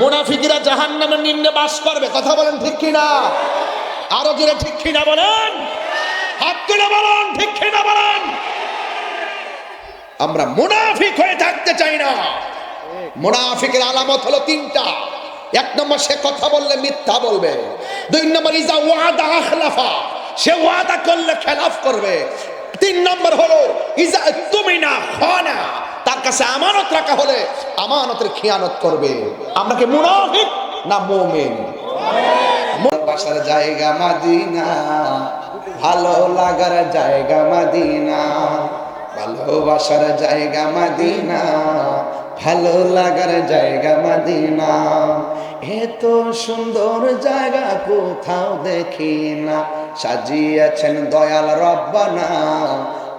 মুনাফিকরা জাহান্নামের নিম্নে বাস করবে। কথা বলেন ঠিক কিনা? আরো জোরে ঠিক কিনা বলেন, হাত তুলে বলেন ঠিক কিনা বলেন। আমরা মুনাফিক হয়ে থাকতে চাই না। মুনাফিকের আলামত হলো তিনটা। এক নম্বর, সে কথা বললে মিথ্যা বলবে। দুই নম্বর, ইজা ওয়াদা আখলাফা, সে ওয়াদা করলে খেলাফ করবে। তিন নম্বর হলো ইজা তুমিনা খানা, তার কাছে আমানত রাখা হলে আমানতের খিয়ানত করবে। আমরা কি মুনাফিক না মুমিন? ভালোবাসার জায়গা মদিনা, ভালো লাগার জায়গা মদিনা, ভালোবাসার জায়গা মদিনা, ভালো লাগার জায়গা মদিনা। এত সুন্দর জায়গা কোথাও দেখি না, সাজিয়েছেন দয়াল রব্বানা,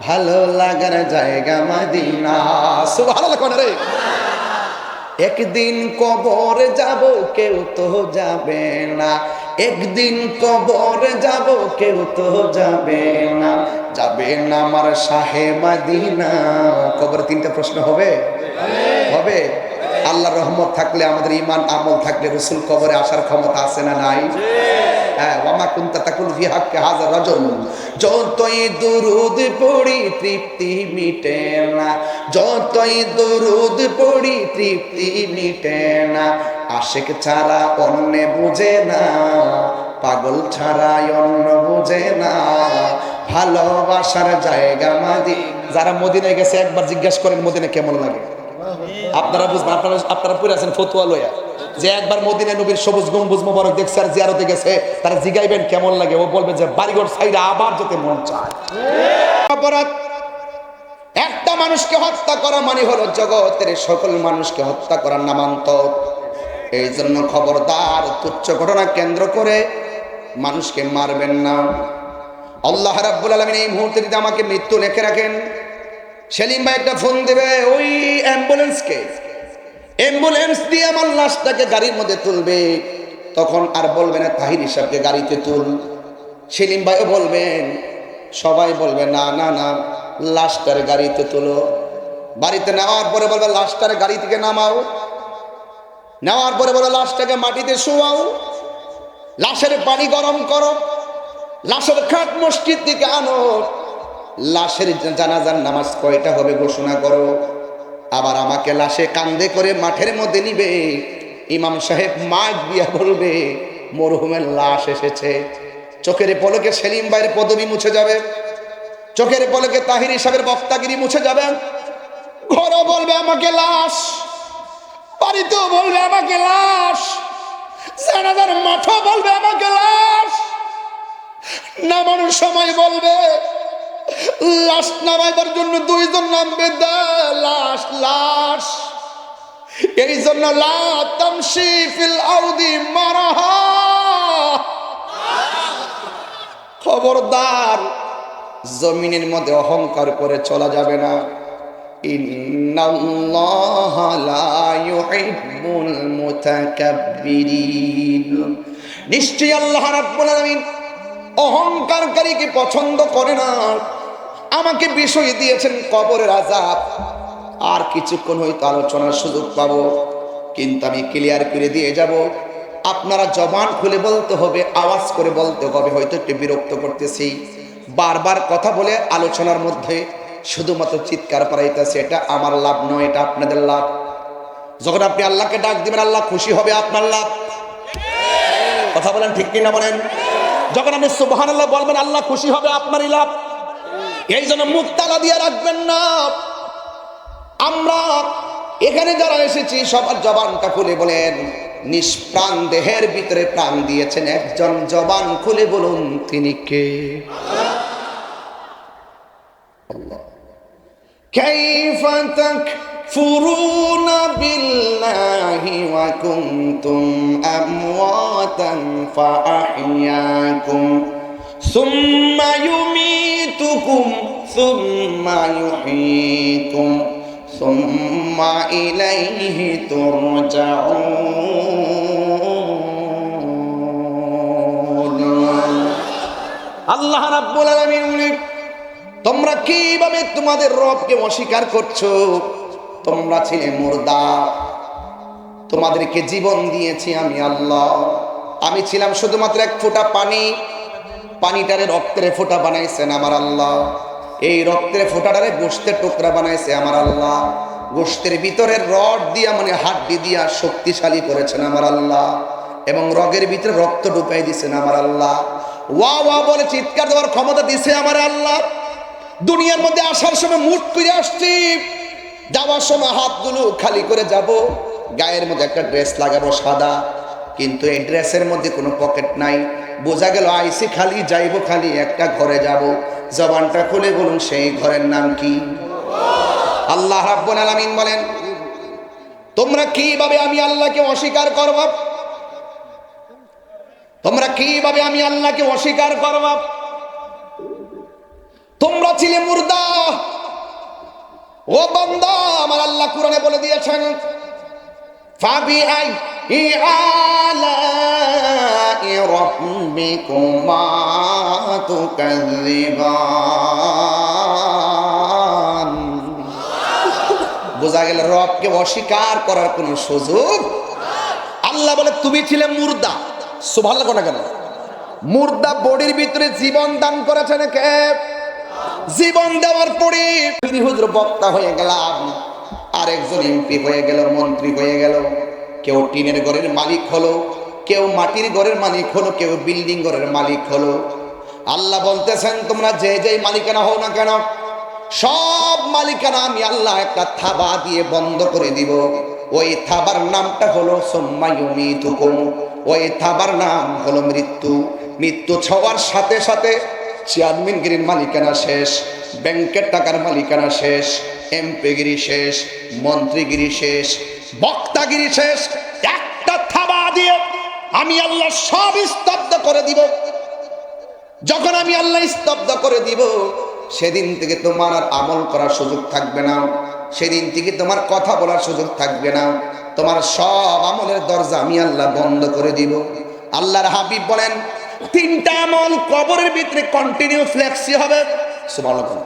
ভালো লাগার জায়গা মদিনা। সুবহানাল্লাহ রে। একদিন কবর যাব কেউ তো যাবে না, একদিন কবর যাব কেউ তো যাবে না, যাবে না আমার শাহে মদিনা। কবরে তিনটা প্রশ্ন হবে, হবে। আল্লাহর রহমত থাকলে, আমাদের ঈমান আমল থাকলে রাসূল কবরে আসার ক্ষমতা আছে না নাই? হ্যাঁ, ওয়ামা কুনতা তাকুল ফি হাক্কি হাযা রাজুল, যতই দুরুদ পড়ি তৃপ্তি মিটে না, যতই দুরুদ পড়ি তৃপ্তি মিটে না, আশিক ছাড়া অন্য বুঝে না, পাগল ছাড়া অন্য বুঝে না, ভালোবাসার জায়গা মদিনা। যারা মদিনায় গেছে একবার জিজ্ঞাসা করেন মদিনা কেমন লাগে। আপনারা বুঝবেন, আপনারা পড়ে আছেন ফতুয়া লয়া, যে একবার মদিনায় নবীর সবুজ গম্বুজ মোবারক দেখছে আর জিয়ারতে গেছে, তারা জিগাইবেন কেমন লাগে, ও বলবে যে বাড়িঘর ছাইরা আবার যেতে মন চায়। অপরাধ, একটা মানুষকে হত্যা করা মানে হলো জগতের সকল মানুষকে হত্যা করার নামান্তর। এই জন্য খবরদার, তুচ্ছ ঘটনা কেন্দ্র করে মানুষকে মারবেন না। আল্লাহ রাব্বুল আলামিন এই মুহূর্তে যদি আমাকে মৃত্যু লিখে রাখেন, সেলিম ভাই একটা ফোন দেবে ওই অ্যাম্বুলেন্সকে, অ্যাম্বুলেন্স দিয়ে আমার লাশটাকে গাড়ির মধ্যে তুলবে, তখন আর বলবে না তাহির সাহেবকে গাড়িতে তুল। সেলিম ভাইও বলবেন, সবাই বলবে না না না, লাশটার গাড়িতে তুলো। বাড়িতে নেওয়ার পরে বলবে লাশটার গাড়ি থেকে নামাও, নেওয়ার পরে বলবে লাশটাকে মাটিতে শোয়াও, লাশের পানি গরম করো, লাশের খাট মসজিদ থেকে আনো, লাশের জানাজার নামাজ কয়টা হবে ঘোষণা করো। আবার আমাকে লাশে কান্দে করে মাঠের মধ্যে নিবে, ইমাম সাহেব মাইক দিয়া বলবে মরহুমের লাশ এসেছে। চোখের পলকে সেলিম ভাইয়ের পদবি মুছে যাবে, চোখের পলকে তাহির সাহেবের বক্তাগিরি মুছে যাবে। ঘরও বলবে আমাকে লাশ, বাড়িতেও বলবে আমাকে লাশ, জানাজার মাঠও বলবে আমাকে লাশ। নামানোর সময় বলবে লাশ নামাইবার জন্য দুইজন নামবে, লাশ লাশ। এই জন্য লা তামশি ফিল আরদি মারাহা, খবরদার জমিনের মধ্যে অহংকার করে চলা যাবে না। ইন্নাল্লাহা লা ইউহিব্বুল মুতাকাব্বিরিন, নিশ্চয়ই আল্লাহ রাব্বুল আলামিন অহংকারকারীকে পছন্দ করে না। আমাকে বিষয় দিয়েছেন কবরের আযাব, আর কিছুক্ষণ হয়তো আলোচনার সুযোগ পাবো, কিন্তু আমি ক্লিয়ার করে দিয়ে যাব, আপনারা জবান খুলে বলতে হবে, আওয়াজ করে বলতে হবে। হয়তো একটু বিরক্ত করতেছি, বারবার কথা বলে আলোচনার মধ্যে শুধুমাত্র চিৎকার পাড়াইতেছে, এটা আমার লাভ নয়, এটা আপনাদের লাভ। যখন আপনি আল্লাহকে ডাক দিবেন, আল্লাহ খুশি হবে, আপনার লাভ। কথা বলেন ঠিক কিনা বলেন? যখন আপনি সুবহানাল্লাহ বলবেন, আল্লাহ খুশি হবে, আপনারই লাভ। এই জন্য মুখ তালা দিয়ে রাখবেন না। আমরা এখানে যারা এসেছি সবার জবানটা খুলে বলেন, নিষ্প্রাণ দেহের ভিতরে প্রাণ দিয়েছেন একজন, জবান খুলে বলুন তিনি কে? আল্লাহ। কাইফা তাকফুরুনা বিল্লাহি ওয়া কুনতুম আমওয়াতান ফাআহইয়াকুম সুম্মা ইউমীতুকুম সুম্মা ইউহয়ীকুম সুম্মা ইলাইহি তুরজাউন। আল্লাহ রাব্বুল আলামিন, তোমরা কিভাবে তোমাদের রবকে অস্বীকার করছো? তোমরা ছিলে মুর্দা, তোমাদেরকে জীবন দিয়েছি আমি আল্লাহ। আমি ছিলাম শুধুমাত্র এক ফোঁটা পানি, পানিটারে রক্তের ফোঁটা বানাইছেন আমার আল্লাহ। এই রক্তের ফোঁটাটারে গোশতের টুকরা বানাইছে আমার আল্লাহ। গোশতের ভিতরে রড দিয়া মানে হাড্ডি দিয়া শক্তিশালী করেছেন আমার আল্লাহ, এবং রগের ভিতরে রক্ত ঢুকাই দিয়েছেন আমার আল্লাহ। ওয়া ওয়া বলে চিৎকার দেওয়ার ক্ষমতা দিছে আমার আল্লাহ। দুনিয়ার মধ্যে আসার সময় মুট করে আসছি, যাওয়ার সময় হাতগুলো খালি করে যাব। গায়ের মধ্যে একটা ড্রেস লাগাবো সাদা, কিন্তু এই ড্রেসের মধ্যে কোনো পকেট নাই। বোঝা গেল আইসি খালি, যাইবো খালি, একটা ঘরে যাব। জবানটা খুলে বলুন সেই ঘরের নাম কি? আল্লাহ রাব্বুল আলামিন বলেন, তোমরা কিভাবে আমি আল্লাহকে অস্বীকার করব? তোমরা কিভাবে আমি আল্লাহকে অস্বীকার করব? তোমরা ছিলে মুর্দা। ও বান্দা, আমার আল্লাহ কুরআনে বলে দিয়েছেন, ফাবিআই আলাই রাব্বিকুমা তুকাযযিবান। বোঝা গেল রবকে অস্বীকার করার কোনো সুযোগ। আল্লাহ বলে তুমি ছিলে মুর্দা। সুবহানাল্লাহ কোনা কেন? মুর্দা বডির ভিতরে জীবন দান করেছেন কে? জীবন দেওয়ার পরে হুজুর বক্তা হয়ে গেলাম, আরেকজন এমপি হয়ে গেল, মন্ত্রী হয়ে গেল, কেউ টিনের ঘরের মালিক হলো, কেউ মাটির ঘরের মালিক হলো, কেউ বিল্ডিং ঘরের মালিক হলো। আল্লাহ বলতেছেন তোমরা যে যেই মালিকানা হও না কেন, সব মালিকানা আমি আল্লাহ একটা থাবা দিয়ে বন্ধ করে দিব। ওই থাবার নামটা হলো সুম্মা ইউমীতুকুম। ওই থাবার নাম হলো মৃত্যু। মৃত্যু ছোঁয়ার সাথে সাথে চেয়ারম্যানগিরির মালিকানা শেষ, ব্যাংকের টাকার মালিকানা শেষ, এমপিগিরি শেষ, মন্ত্রীগিরি শেষ, বক্তাগিরি শেষ। একটা থাবা দিয়ে আমি আল্লাহ সব স্তব্ধ করে দিব। যখন আমি আল্লাহ স্তব্ধ করে দিব, সেদিন থেকে তোমার আর আমল করার সুযোগ থাকবে না। সেদিন থেকে তোমার কথা বলার সুযোগ থাকবে না। তোমার সব আমলের দরজা আমি আল্লাহ বন্ধ করে দিব। আল্লাহর হাবিব বলেন, তিনটা আমল কবরের ভিতরে কন্টিনিউ ফ্লেক্সি হবে। সুবহানাল্লাহ।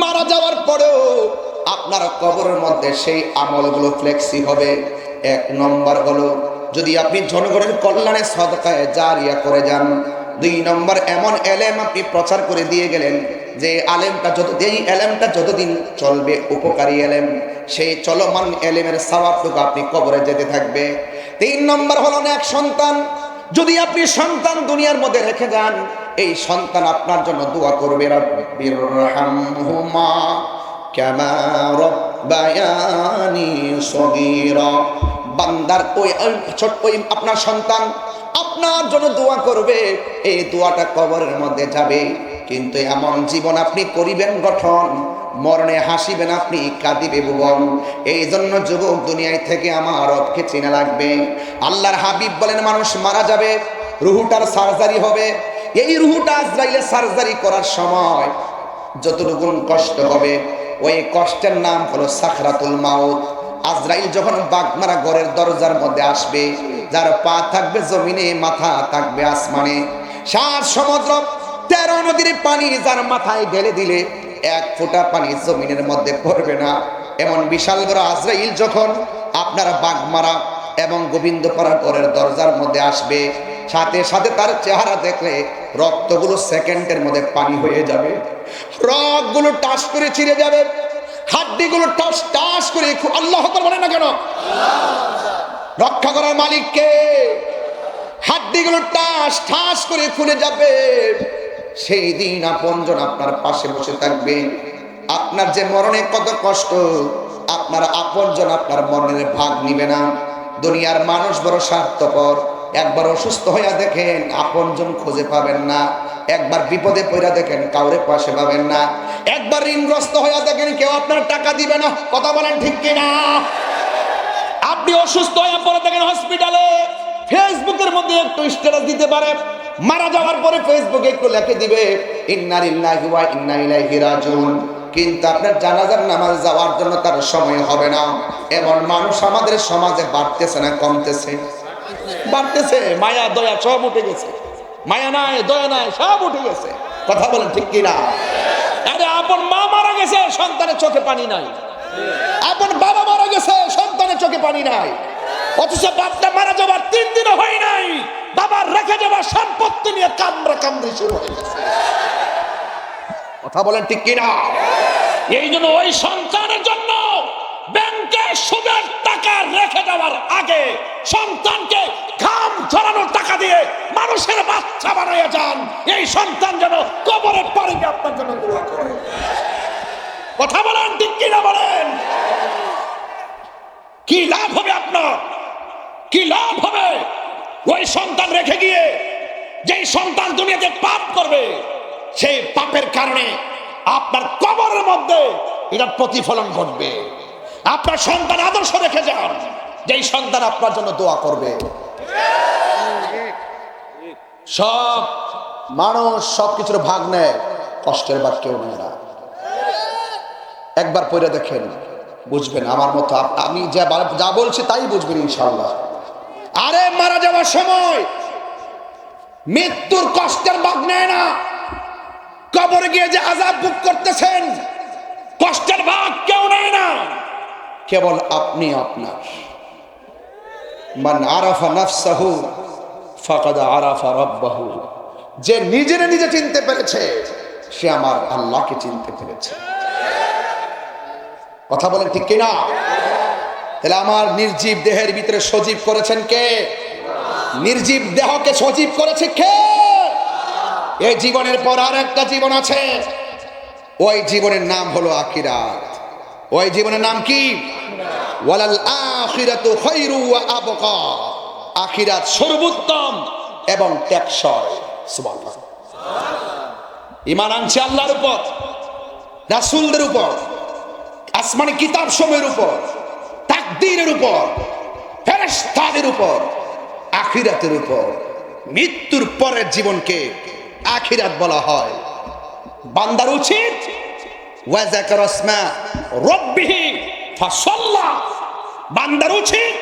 মারা যাওয়ার পরেও আপনার কবরের মধ্যে সেই আমলগুলো ফ্লেক্সি হবে। এক নম্বর হলো, যদি আপনি জনগণের কল্যাণে সদকায়ে জারিয়া করে যান। দুই নম্বর, এমন এলেম আপনি প্রচার করে দিয়ে গেলেন যে এলেমটা যতদিন চলবে উপকারী এলেম, সেই চলমান এলেমের সওয়াবটুকু আপনি কবরে যেতে থাকবে। তিন নম্বর হলো এক সন্তান। যদি আপনি সন্তান দুনিয়ার মধ্যে রেখে যান, এই সন্তান আপনার জন্য দোয়া করবে, রাব্বিরহামহুমা কামা রাব্বায়ানি সগীরা। বান্দার ওই ছোট্ট আপনার সন্তান আপনার জন্য দোয়া করবে, এই দোয়াটা কবরের মধ্যে যাবে। কিন্তু এমন জীবন আপনি করিবেন গঠন, মরণে হাসিবেন আপনি, কাঁদিবে ভুবন। এই জন্য যুবক, দুনিয়ায় থেকে আমার রবকে চেনা লাগবে। আল্লাহর হাবিব বলেন, মানুষ মারা যাবে, রুহুটার সার্জারি হবে। এই রুহুটা আজরাইলের সার্জারি করার সময় যতটুকু কষ্ট হবে, ওই কষ্টের নাম হলো সাকরাতুল মাউত। আজরাইল যখন বাগমারা ঘরের দরজার মধ্যে আসবে, যার পা থাকবে জমিনে, মাথা থাকবে আসমানে, সাত সমুদ্র 13 নদীর পানি যার মাথায় ঢেলে দিলে এক ফোঁটা পানি জমিনের মধ্যে পড়বে না। এমন বিশাল বড় আজরাইল যখন আপনার বাগমারা এবং গোবিন্দপাড়া ঘরের দরজার মধ্যে আসবে, সাথে সাথে তার চেহারা দেখলে রক্তগুলো সেকেন্ডের মধ্যে পানি হয়ে যাবে, রগগুলো টাস করে ছিঁড়ে যাবে, হাড্ডিগুলো টাস টাস করে। আল্লাহু আকবার বলেন না কেন? রক্ষা করার মালিককে। হাড্ডিগুলো টাস ঠাস করে খুলে যাবে। সেই দিন আপনজন আপনার পাশে বসে থাকবে। আপনার যে মরণে কত কষ্ট, আপনার আপনজন আপনার মরণের ভাগ নিবে না। দুনিয়ার মানুষ বড় স্বার্থপর। একবার অসুস্থ হইয়া দেখেন, আপনজন খুঁজে পাবেন না। একবার বিপদে পড়া দেখেন, কাউরে পাশে পাবেন না। একবার ঋণগ্রস্ত হইয়া দেখেন, কেউ আপনার টাকা দিবে না। কথা বলেন ঠিক কিনা? আপনি অসুস্থ হয়ে পড়ে দেখেন হসপিটালে, ফেসবুকের মধ্যে একটু স্ট্যাটাস দিতে পারে, মারা যাওয়ার পরে ফেসবুকে একটু লিখে দিবে ইন্না লিল্লাহি ওয়া ইন্না ইলাইহি রাজিউন। কিন্তু আপনার জানাজার নামাজ যাওয়ার জন্য তার সময় হবে না। এমন মানুষ আমাদের সমাজে বাড়তেছে না কমতেছে? বাড়তেছে। মায়া দয়া সব উঠে গেছে। মায়া নাই, দয়া নাই, সব উঠে গেছে। কথা বলেন ঠিক কিনা? আরে আপন মা মারা গেছে, সন্তানের চোখে পানি নাই। আপন বাবা মারা গেছে, সন্তানের চোখে পারি নাই, অথচ বাপটা মারা যাবার 3 দিনও হয় নাই, বাবার রেখে যাবার সম্পত্তি নিয়ে কামড়া কামড়ি শুরু হয়ে গেছে। কথা বলেন ঠিক কিনা? এই জন্য ওই সন্তানের জন্য ব্যাংকে সুদের টাকা রেখে যাওয়ার আগে সন্তানকে ঘাম ঝরানোর টাকা দিয়ে মানুষের বাচ্চা বানাইয়া যান, এই সন্তান যেন কবরের পারে গিয়ে আপনার জন্য দোয়া করে। কথা বলেন ঠিক কিনা বলেন? কি লাভ হবে আপনার? কি লাভ হবে ওই সন্তান রেখে গিয়ে? যেই সন্তান দুনিয়াতে পাপ করবে, সেই পাপের কারণে আপনার কবরের মধ্যে এটা প্রতিফলন ঘটবে। আপনার সন্তান আদর্শ রেখে যান, যেই সন্তান আপনার জন্য দোয়া করবে। সব মানুষ সবকিছুর ভাগ নেয়, কষ্টের ভাগ কেউ নেয় না। একবার পড়ে দেখেন, বুঝবেন। আমার মতো আমি যা বলছি তাই বুঝবেন ইনশাআল্লাহ। আরে মারা যাওয়ার সময় মৃত্যুর কষ্টের ভাগ নেয় না, কবরে গিয়ে যে আযাব ভোগ করতেছেন, কষ্টের ভাগ কেউ নেয় না, কেবল আপনি আপনার। মান আরাফা নাফসাহু ফাকাদ আরাফা রাব্বাহু। যে নিজেরে নিজে চিনতে পেরেছে, সে আমার আল্লাহকে চিনতে পেরেছে। কথা বলেন ঠিক কিনা? তাহলে আমার নির্জীব দেহের ভিতরে সজীব করেছেন কে? নির্জীব দেহকে সজীব করেছে কে? এই জীবনের পর আর একটা জীবন আছে, ওই জীবনের নাম হলো আখিরাত। ওই জীবনের নাম কি? ওয়ালাল আখিরাতু খায়রু ওয়া আবকা। আখিরাত সর্বোত্তম এবং টেকসই। সুবহানাল্লাহ। ঈমান আনছে আল্লাহর উপর, রাসূলদের উপর, আসমানি কিতাব সমূহের উপর, তাকদীরের উপর, ফেরেশতাদের উপর, আখিরাতের উপর। মৃত্যুর পরের জীবনকে আখিরাত বলা হয়। বান্দার উচিত ওয়া যাকারা ইসমা রাব্বিহি ফাসাল্লা। বান্দার উচিত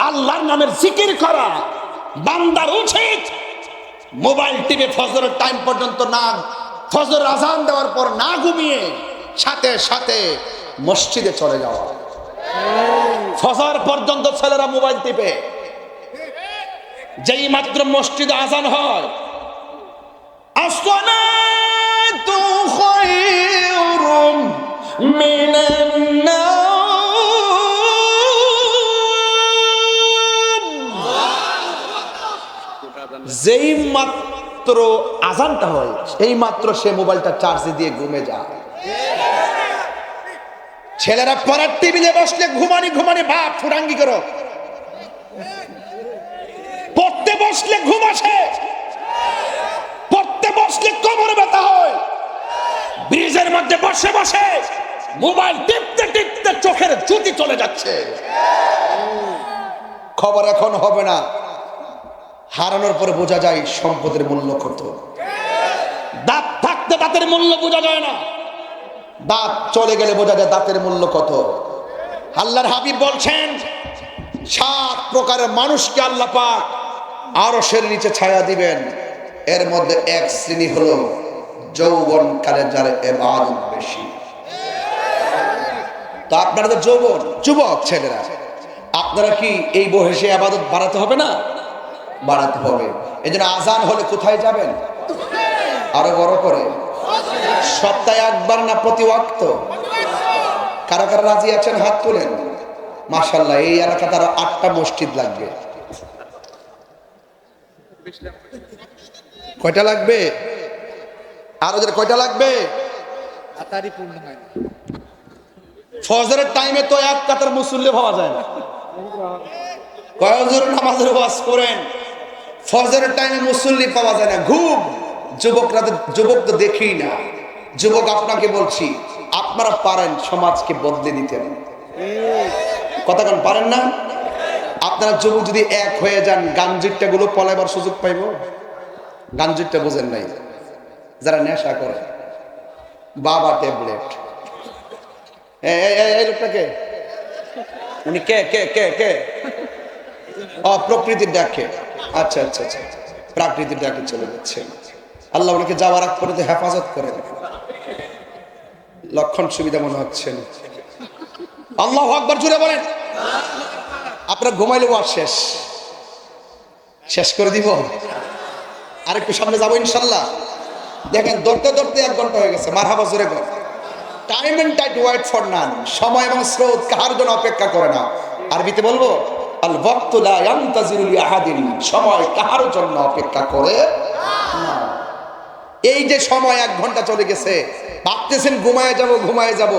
আল্লাহর নামের জিকির করা। বান্দার উচিত মোবাইল টিপে ফজরের টাইম পর্যন্ত না, ফজর আজান দেওয়ার পর না ঘুমিয়ে সাথে সাথে মসজিদে চলে যাওয়া। ফজর পর্যন্ত ছেলেরা মোবাইল টিপে, যেই মাত্র মসজিদে আজান হয়, আসসালাতু খায়রুম মিনান নাওম। যেই মাত্র আজানটা হয়, সেই মাত্র সে মোবাইলটা চার্জে দিয়ে ঘুমে যায়। ছেলেরা পড়ার টেবিলে বসলে ঘুমানি ঘুমানি ভাব ফুরাঙ্গি করো, পড়তে বসলে ঘুম আসে, পড়তে বসলে কোমরে ব্যথা হয়, ব্রিজের মধ্যে বসে বসে মোবাইল টিপতে টিপতে চোখের জ্যোতি চলে যাচ্ছে। খবর এখন হবে না, হারানোর পরে বোঝা যায় সম্পদের মূল্য কত। দাঁত থাকতে দাঁতের মূল্য বোঝা যায় না, দাঁত চলে গেলে বোঝা যায় দাঁতের মূল্য কত। আল্লাহর হাবিব বলছেন, 7 প্রকারের মানুষকে আল্লাহ পাক আরশের নিচে ছায়া দিবেন। এর মধ্যে এক শ্রেণী হলো যৌবনকালে যার ইবাদত বেশি। তো আপনারা তো যুবক ছেলেরা, আপনারা কি এই বয়সে ইবাদত বাড়াতে হবে না? বাড়াতে হবে। এজন্য আজান হলে কোথায় যাবেন? আরো বড় করে, সপ্তাহে একবার না প্রতি ওয়াক্ত? কারা কারা রাজি আছেন হাত তোলেন। মাশাআল্লাহ, এই এলাকাতে আরো 8টা মসজিদ লাগবে। কয়টা লাগবে? আরো কয়টা লাগবে? ফজরের টাইমে তো এক কাতার মুসল্লি পাওয়া যায় না। কয়জন নামাজের ওয়াজ করেন, ফজরের টাইমে মুসল্লি পাওয়া যায় না। ঘুম। যুবক তো দেখি না। যুবক আপনাকে বলছি, আপনারা পারেন সমাজকে বদলে দিতে। কথা কোন পারেন না? আপনারা যুবক যদি এক হয়ে যান, গাঞ্জিরটা গুলো পলাইবার সুযোগ পাইব। গাঞ্জিরটা বোঝেন নাই? যারা নেশা করে, বাবা ট্যাবলেট। এই লোকটাকে উনি কে কে কে কে? প্রকৃতির ডাকে। আচ্ছা আচ্ছা আচ্ছা, প্রাকৃতিক ডাকে চলে যাচ্ছে। আল্লাহ ওনাকে যাওয়ার আগ পর্যন্ত হেফাজত করেন। লক্ষণ সুবিধা মনে হচ্ছে। আল্লাহু আকবার জুড়ে বলেন। আপনারা ঘুমাইলে ওয়াজ শেষ শেষ করে দিব, আর একটু সামনে যাবো ইনশাল্লাহ। দেখেন ধরতে ধরতে 1 ঘন্টা হয়ে গেছে। মারহাবা জোরে কর। Time and tide wait for none, সময় এবং স্রোত কাহার জন্য অপেক্ষা করে না। আরবিতে বলবো আল ওয়াক্তু লা ইয়ানতাজিরু লি আহাদিন, সময় কাহার জন্য অপেক্ষা করে না। এই যে সময় 1 ঘন্টা চলে গেছে, ভাবতেছেন ঘুমায় যাব,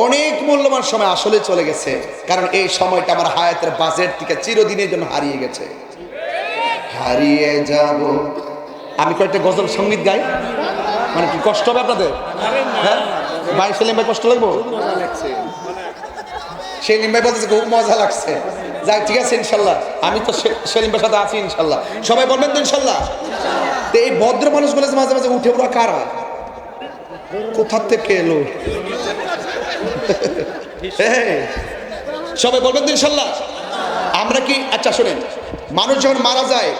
অনেক মূল্যবান সময় আসলে চলে গেছে, কারণ এই সময়টা আমার হায়াতের বাজেট থেকে চিরদিনের জন্য হারিয়ে গেছে। হারিয়ে যাব। আমি কয়েকটা গজল সঙ্গীত গাই, মানে কি কষ্ট হবে আপনাদের? হ্যাঁ ভাই সেলিম ভাই, কষ্ট লাগবো? সেলিম ভাই বলতেছে খুব মজা লাগছে। যাই, ঠিক আছে ইনশাল্লাহ, আমি তো সেলিম ভাইয়ের সাথে আছি ইনশাল্লাহ। সবাই বলবেন তো ইনশাল্লাহ? তো এই ভদ্র মানুষগুলো মাঝে মাঝে উঠে ওরা কারা, কোথা থেকে এলো? সবাই বলবেন তো ইনশাল্লাহ? আমরা কি, আচ্ছা শোনেন, মানুষ যখন মারা যায়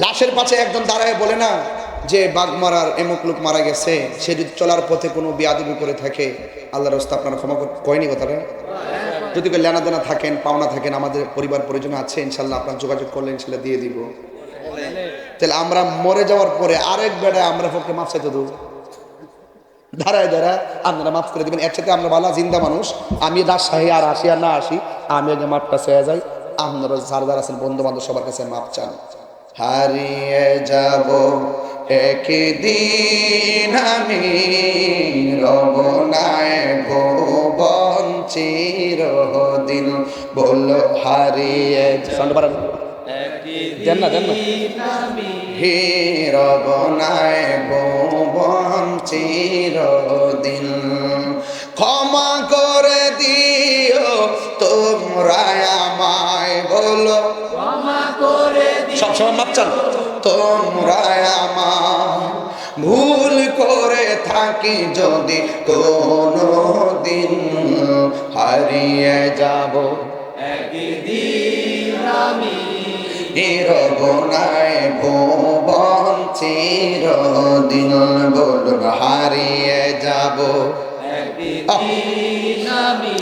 লাশের পাশে একজন দাঁড়ায় বলে না যে বাগমারার এমুক লোক মারা গেছে, সে যদি চলার পথে কোনো বিয়াদবি করে থাকে আল্লাহর রাস্তা আপনারা ক্ষমা কয়নি কথাটা? যদি লেনা দেনা থাকেন, পাওনা থাকেন, আমাদের পরিবার পরিজন আছে ইনশাল্লাহ, আপনার যোগাযোগ করলে ইনশাল্লাহ দিয়ে দিব। তাহলে আমরা মরে যাওয়ার পরে আরেক বেড়ায় আমরা পক্ষে মাফ চাইতে দেবো, দাঁড়ায় আপনারা মাফ করে দেবেন। এর সাথে আমরা ভালো জিন্দা মানুষ, আমি রাজশাহী আর আসি আর না আসি, আমি আগে মাফটা চেয়ে যাই, আপনারা যার আছেন বন্ধু বান্ধব সবার কাছে মাফ চান। হারিয়ে যাব একদিন আমি, রব নাই ভুবন চিরদিন, বলো হারিয়ে দেন না হে রব নাই ভুবন চিরদিন, ক্ষমা করে দিও তোমরা আমায়, বলো সবসময় মাপ চান। তোমরা আমায় ভুল করে থাকি যদি কোনো দিন, হারিয়ে যাব একদিন আমি, রব নাই ভুবন চিরদিন, বলুন হারিয়ে যাব একদিন আমি,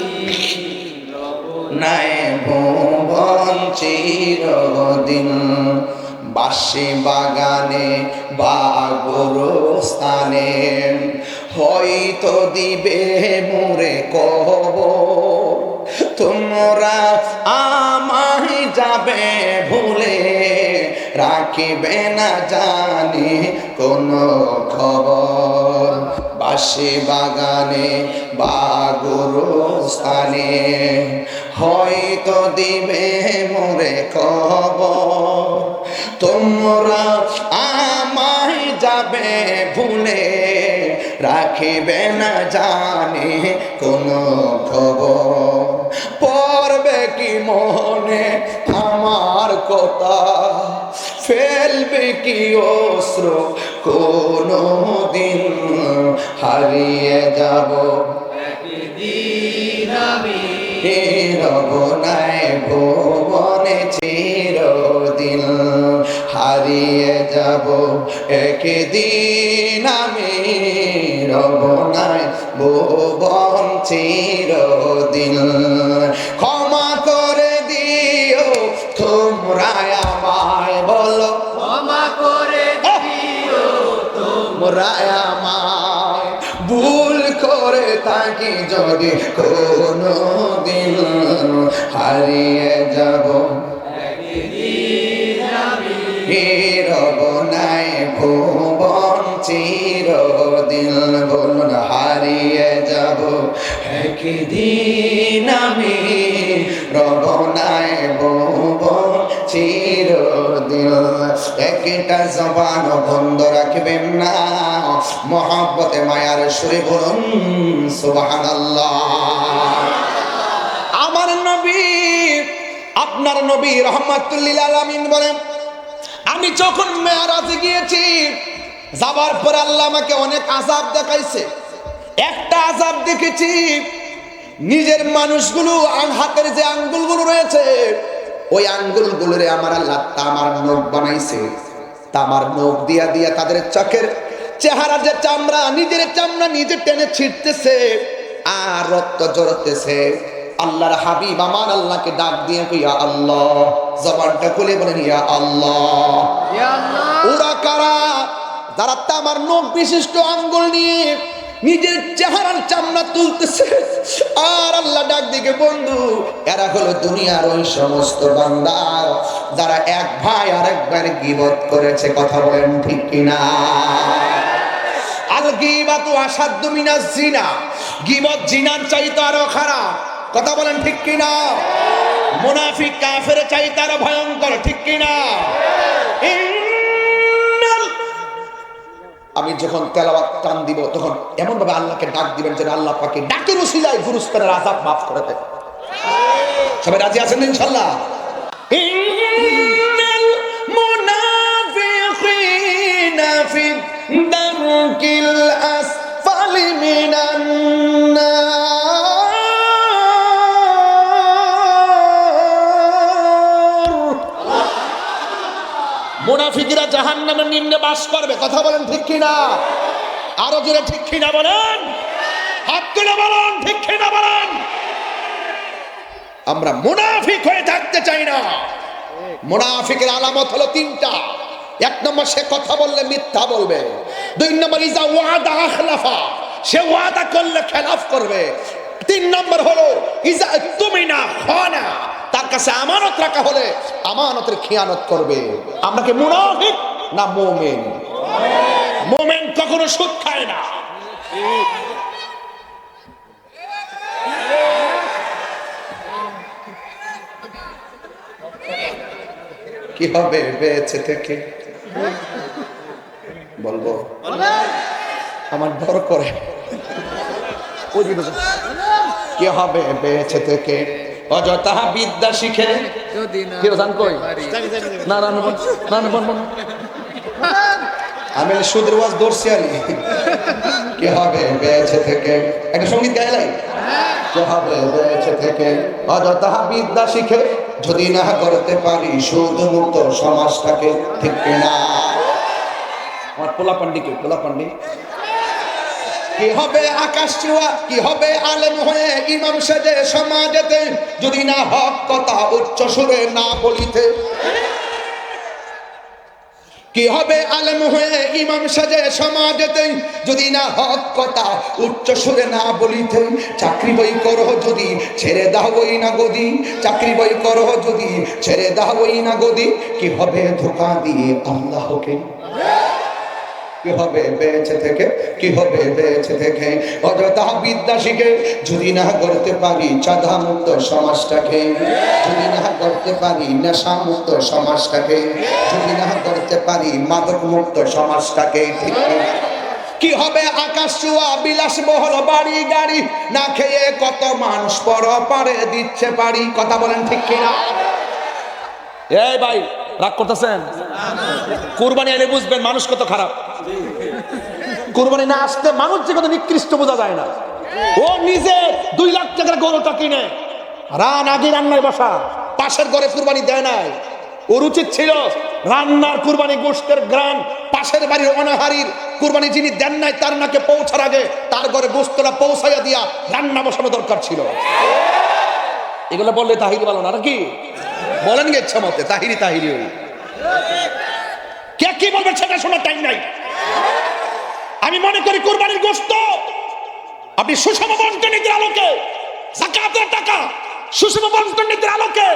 নাই ভুবন চিরদিন। বাঁশি বাগানে বা গোরস্থানে হয়তো দিবে মোরে কবর, তোমরা আমায় যাবে ভুলে, রাখিবে না জানি কোনো খবর। বাঁশি বাগানে বা গোরস্থানে হয়তো দিবে মোরে খবর, তোমরা আমায় যাবে ভুলে, রাখিবে না জানি কোনো খবর। পড়বে কি মনে আমার কথা, ফেলবে কি অস্ত্র কোনো দিন, হারিয়ে যাব একদিন আমি, রব নাই ভুবনে চিরদিন, হারিয়ে যাব একদিন আমি, রব নাই ভুবন চিরদিন, ক্ষমা করে দিও তোমরা আমায়, বলো ক্ষমা করে দিও তোমরা আমায়, ভুল করে থাকি যদি কোনো দিন, হারিয়ে যাব একদিন আমি, রব নাই ভুবন চিরদিন, বলুন হারিয়ে যাব একদিন আমি, রব নাই ভুবন চিরদিন। একটা জবান বন্ধ রাখবেন না, মহব্বতে মায়ার সুরে বলুন সুবহানাল্লাহ। আমার নবী, আপনার নবী রাহমাতুল লিল আলামিন বলেন, আমি যখন মেরাজে গিয়েছি, যাবার পর আল্লাহ আমাকে অনেক আযাব দেখাইছে। একটা আযাব দেখেছি, নিজের মানুষগুলো হাতের যে আঙ্গুলগুলো রয়েছে, ওই আঙ্গুলগুলোরে আমার আল্লাহ তামার নখ বানাইছে। তামার নখ দিয়া দিয়া তাদের চোখের চেহারা যে চামড়া, নিজের চামড়া নিজে টেনে ছিঁড়তেছে আর রক্ত ঝরতেছে। আল্লাহর হাবিব আমার আল্লাহকে ডাক দিয়ে ইয়া আল্লাহ, জবানটা খুলে বলেন ইয়া আল্লাহ। ওরা কারা? যারা তামার নখ বিশিষ্ট আঙ্গুল নিয়ে নিজের চেহারার চামড়া তুলতেছে আর আল্লাহ ডাক দিকে বন্ধু, এরা হলো দুনিয়ার ওই সমস্ত বান্দা যারা এক ভাই আরেক ভাইয়ের গীবত করেছে। কথা বলেন ঠিক কিনা? আল গীবাতু আসাদ্দু মিনাজ জিনা, গীবত জিনার চাইতে আরো খারাপ। কথা বলেন ঠিক কিনা? মুনাফিক কাফের চাইতে আরো ভয়ঙ্কর। ঠিক কিনা? আমি যখন তেলাওয়াত টান দিব তখন এমন ভাবে আল্লাহকে ডাক দিবেন যেন আল্লাহ পাকে ডাকের ওসিলায় গুরুস্তানের আযাব মাফ করে দেয়। সবাই রাজি আছেন ইনশাআল্লাহ? ইন্নাল মুনাফিকিনা ফি দারকিল আসফালি মিনান মুনাফিকরা জাহান্নামের নিম্নে বাস করবে। কথা বলেন ঠিক কিনা? আরো জোরে ঠিক কিনা বলেন, হাত তুলে বলেন ঠিক কিনা বলেন। আমরা মুনাফিক হয়ে থাকতে চাই না। মুনাফিকের আলামত হলো তিনটা। এক নম্বর, সে কথা বললে মিথ্যা বলবে। দুই নম্বর, ইজা ওয়াদা আখলাফা, সে ওয়াদা করলে খেলাফ করবে। তিন নম্বর হলো ইজা তুমিনা খানা, তার কাছে আমানত রাখা হলে আমানতের খেয়ানত করবে। আমরা কি মুনাফিক না মুমিন? মুমিন কখনো সুদ খায় না। কি হবে বেঁচে থেকে? বলবো আমার ডর করে। কি হবে বেঁচে থেকে? অযথা বিদ্যা শিখে আমি সুদের ওয়াজ ধরছি আলি। কি হবে বেঁচে থেকে? একটা সঙ্গীত গাইলাই। কি হবে বেঁচে থেকে? অযথা বিদ্যা শিখে যদি না করতে পারি সুদ মুক্ত সমাজটাকে। ঠিক কিনা? আমার পোলা পান্ডিকে, পোলা পান্ডি। কি হবে আকাশ ছোঁয়া? কি হবে আলেম হয়ে ইমাম সেজে সমাজেতে যদি না হক কথা উচ্চ সুরে না বলিতে? কি হবে আলেম হয়ে ইমাম সেজে সমাজেতে যদি না হক কথা উচ্চ সুরে না বলিতে? চাকরি বই করো যদি ছেড়ে দাও ওই না গদি, চাকরি বই করো যদি ছেড়ে দাও ওই না গদি। কি হবে ধোঁকা দিয়ে আল্লাহকে? কি হবে বেঁচে থেকে? কি হবে বেঁচে থেকে? অযথা বিদ্যা শিখে যদি না করতে পারি চাঁদা মুক্ত সমাজটাকে, যদি না করতে পারি নেশা মুক্ত সমাজটাকে, যদি না করতে পারি মাদক মুক্ত সমাজটাকে। ঠিক কি হবে আকাশ ছোঁয়া বিলাসবহুল বাড়ি গাড়ি না খেয়ে কত মানুষ পর পারে দিচ্ছে পারি। কথা বলেন ঠিক কিনা? এই ভাই রাগ করতেছেন? কুরবানি এলে বুঝবেন মানুষ কত খারাপ। কুরবানি না আসতে মানুষ যে কত নিকৃষ্ট বোঝা যায় না। ও নিজে 2 লাখ টাকার গরুটা কিনে রান আগে রান্নায় বসা, পাশের ঘরে কুরবানি দেয় নাই। ওর উচিত ছিল রান্নার কুরবানি গোশতের গ্রান পাশের বাড়ির অনাহারির কুরবানি যিনি দেন নাই তার নাকে পৌঁছার আগে তার ঘরে গোশতটা পৌঁছাইয়া দিয়া রান্না বসানো দরকার ছিল। এগুলো বললে তাহিরি বলো না নাকি? বলেন গে ইচ্ছা মতে তাহিরি তাহিরি। ওই কে কি বলবে সেটা শোনার টাইম নাই। আমি মনে করি কুরবানির গোশত আপনি সুষম বন্টনীতির আলোকে, যাকাতের টাকা সুষম বন্টনীতির আলোকে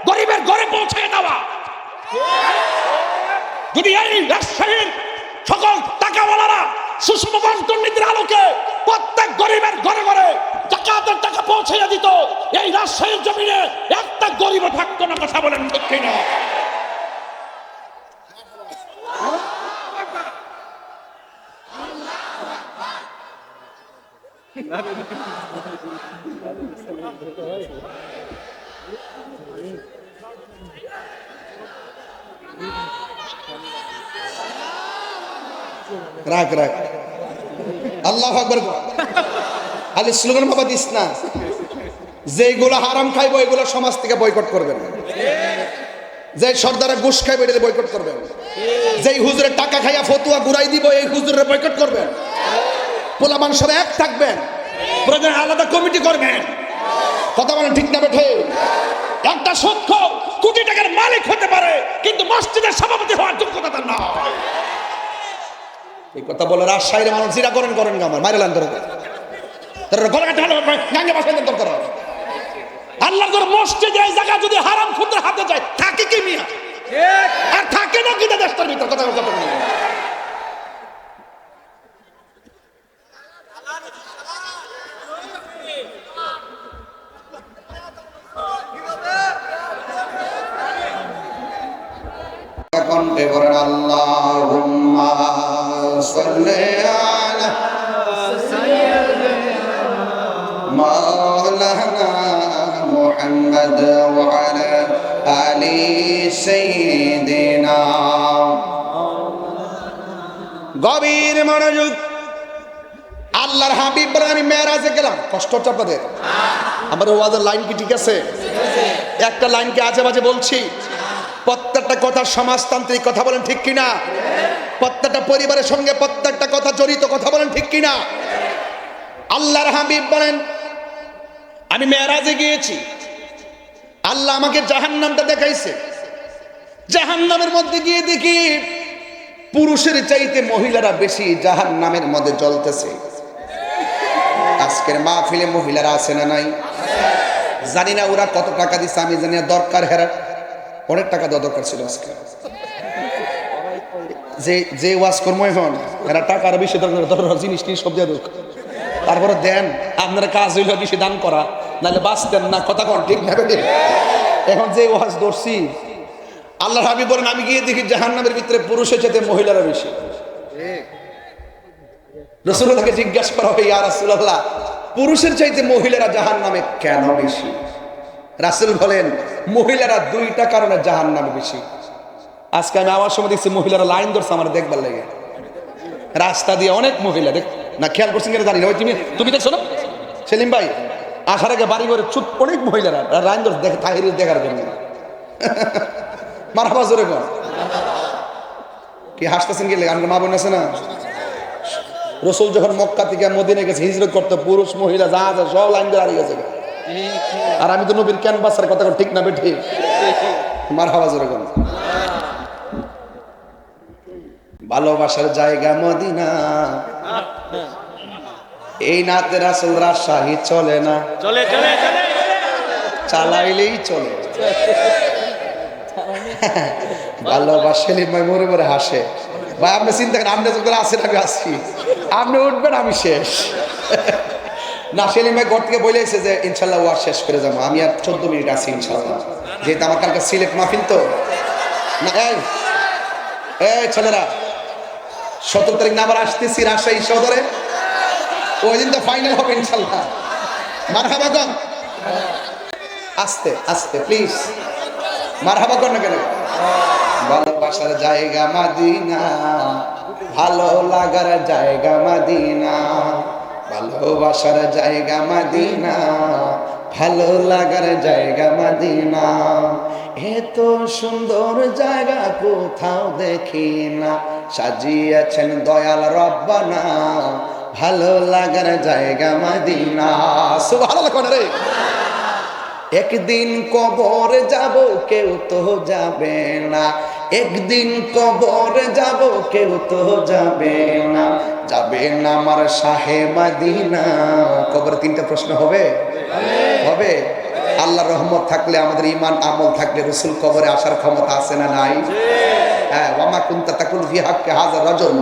গরিবের ঘরে পৌঁছে দেওয়া। যদি এই রাজশাহীর সকল টাকাওয়ালারা সুষম বন্টনীতির আলোকে প্রত্যেক গরিবের ঘরে ঘরে যাকাতের টাকা পৌঁছে দিত, এই রাজশাহীর জমিনে একটা গরিব থাকতো না। কথা বলেন ঠিক কিনা? রাখ রাখ আল্লাহু আকবার। আলী স্লোগান বাবা দিস না। যেগুলো হারাম খাইবো এগুলো সমাজ থেকে বয়কট করবেন। যে সর্দারা ঘুষ খাইবে এটা বয়কট করবেন। যেই হুজুরের টাকা খাইয়া ফতুয়া ঘুরাই দিব এই হুজুরের বয়কট করবেন। পোলামান সব এক থাকবেন, প্রয়োজনে আলাদা কমিটি করবেন। কথা বলেন ঠিক না বেঠে? একটা সূক্ষ্ম কোটি টাকার মালিক হতে পারে, কিন্তু মসজিদের সভাপতি হওয়ার যোগ্যতা তার না। এই কথা বলে রাজশাহীর মানুষ যেটা করেন করেন আমার মাইরেলান ধরে আল্লাহর ঘর মসজিদে এই জায়গা যদি হারাম খুদের হাতে যায় থাকে কি মিয়া? আর থাকে না কি দেশটার ভিতর? কথা কথা বলি এখন বলেন আল্লাহুম্মা সাল্লি আলা মাওলানা মুহাম্মদ ওয়া আলা আলি সাইয়্যিদিনা। গভীর মনোযোগ। আল্লাহর হাবিব বলেন আমি মেরাজে গেলাম। কষ্ট হচ্ছে আপনাদের? আমার ওয়াজের লাইন কি ঠিক আছে? একটা লাইনকে আজে বাজে বলছি? প্রত্যেকটা কথা সমাজতান্ত্রিক, কথা বলেন ঠিক কিনা? প্রত্যেকটা পরিবারের সঙ্গে প্রত্যেকটা কথা জড়িত, কথা বলেন ঠিক কিনা? আল্লাহর হাবিব বলেন আমি মেরাজে গিয়েছি, আল্লাহ আমাকে জাহান্নামটা দেখাইছে। জাহান্নামের মধ্যে গিয়ে দেখি পুরুষের চাইতে মহিলারা বেশি জাহান্নামের মধ্যে জ্বলতেছে। আজকের মাহফিলে মহিলারা আছে না নাই? জানি না ওরা কত টাকা দিচ্ছে, আমি জানি না। দরকার হেরা অনেক টাকা দেওয়া দরকার ছিল আজকে। যে ওয়াজ কর্ম এখন এরা টাকার বেশি দরকার, জিনিস টিনিস সব দিয়ে দরকার। তারপরে দেন আপনারা কাজ হইল বেশি দান করা, নাহলে বাঁচতেন না। কথা কন ঠিক না? এখন যে ওয়াজ ধরছি, আল্লাহর হাবিব বলেন আমি গিয়ে দেখি জাহান্নামের ভিতরে পুরুষের চাইতে মহিলারা বেশি। রাসূলুল্লাহকে জিজ্ঞাসা করা হয়, ইয়া রাসূলুল্লাহ, পুরুষের চাইতে মহিলারা জাহান্নামে কেন বেশি? রাসূল বলেন মহিলারা দুইটা কারণে জাহান্নামে বেশি। আজকে আমি আমার সময় দেখছি মহিলারা লাইন ধরছে আমার দেখবার লেগে, রাস্তা দিয়ে অনেক মহিলা দেখ না, খেয়াল করছেন কিনা জানি না। ওই তুমি দেখছো না সেলিম ভাই? আসার আগে বাড়ি ঘরে চুপ অনেক মহিলারা লাইন ধরছে দেখে তাহির দেখার জন্য। মারহাবা জোরে বল। কি হাসতেছেন কি? আমার মা বোন আছে না? রাসূল যখন মক্কা থেকে মদিনায় গেছে হিজরত করতে, পুরুষ মহিলা যা আছে সব লাইন ধরে দাঁড়িয়ে গেছে। আর আমি তো নবীর ক্যানভাসের কথা ঠিক না বেঠি? মারহাবা জোরে বল। ভালোবাসার জায়গা মদিনা, এই নাতে রাসূল রাজশাহী চলে না, চলে চলে চলে চালাইলেই চলে। ভালোবাসলে মরে মরে হাসে। ভাই আপনি চিন্তা করেন, আপনি যখন আসেন আমি আসছি, আপনি উঠবেন আমি শেষ। না সেলিম ভাই ঘর থেকে বলেছে যে ইনশাল্লাহ ওয়াজ শেষ করে যাবো, আমি আর 14 মিনিট আছি ইনশাল্লাহ, যেহেতু আমার কালকে সিলেট মাহফিল তো না। এই ছেলেরা 17 তারিখ না আবার আসতেছি রাজশাহী সদরে, ওই দিন তো ফাইনাল হবে ইনশাল্লাহ। মারহাবা কর, আস্তে আস্তে প্লিজ, মারহাবা কর না কেন? ভালোবাসার জায়গা মদিনা, ভালো লাগার জায়গা মদিনা, ভালোবাসার জায়গা মদিনা, ভালো লাগার জায়গা মদিনা। এত সুন্দর জায়গা কোথাও দেখি না, সাজিয়েছেন দয়াল রব্বানা, ভালো লাগার জায়গা মদিনা। সুবহানাল্লাহ কোন রে? একদিন কবর যাব কেউ তো যাবে না, একদিন কবর যাব কেউ তো যাবে না, যাবে না আমার শাহে মদিনা। কবরে 3টা প্রশ্ন হবে, হবে। আল্লাহর রহমত থাকলে, আমাদের ঈমান আমল থাকলে রাসূল কবরে আসার ক্ষমতা আছে না নাই? হ্যাঁ, ওয়ামা কুনতা তাকুল ফি হাক্কি হাযা রাজুল,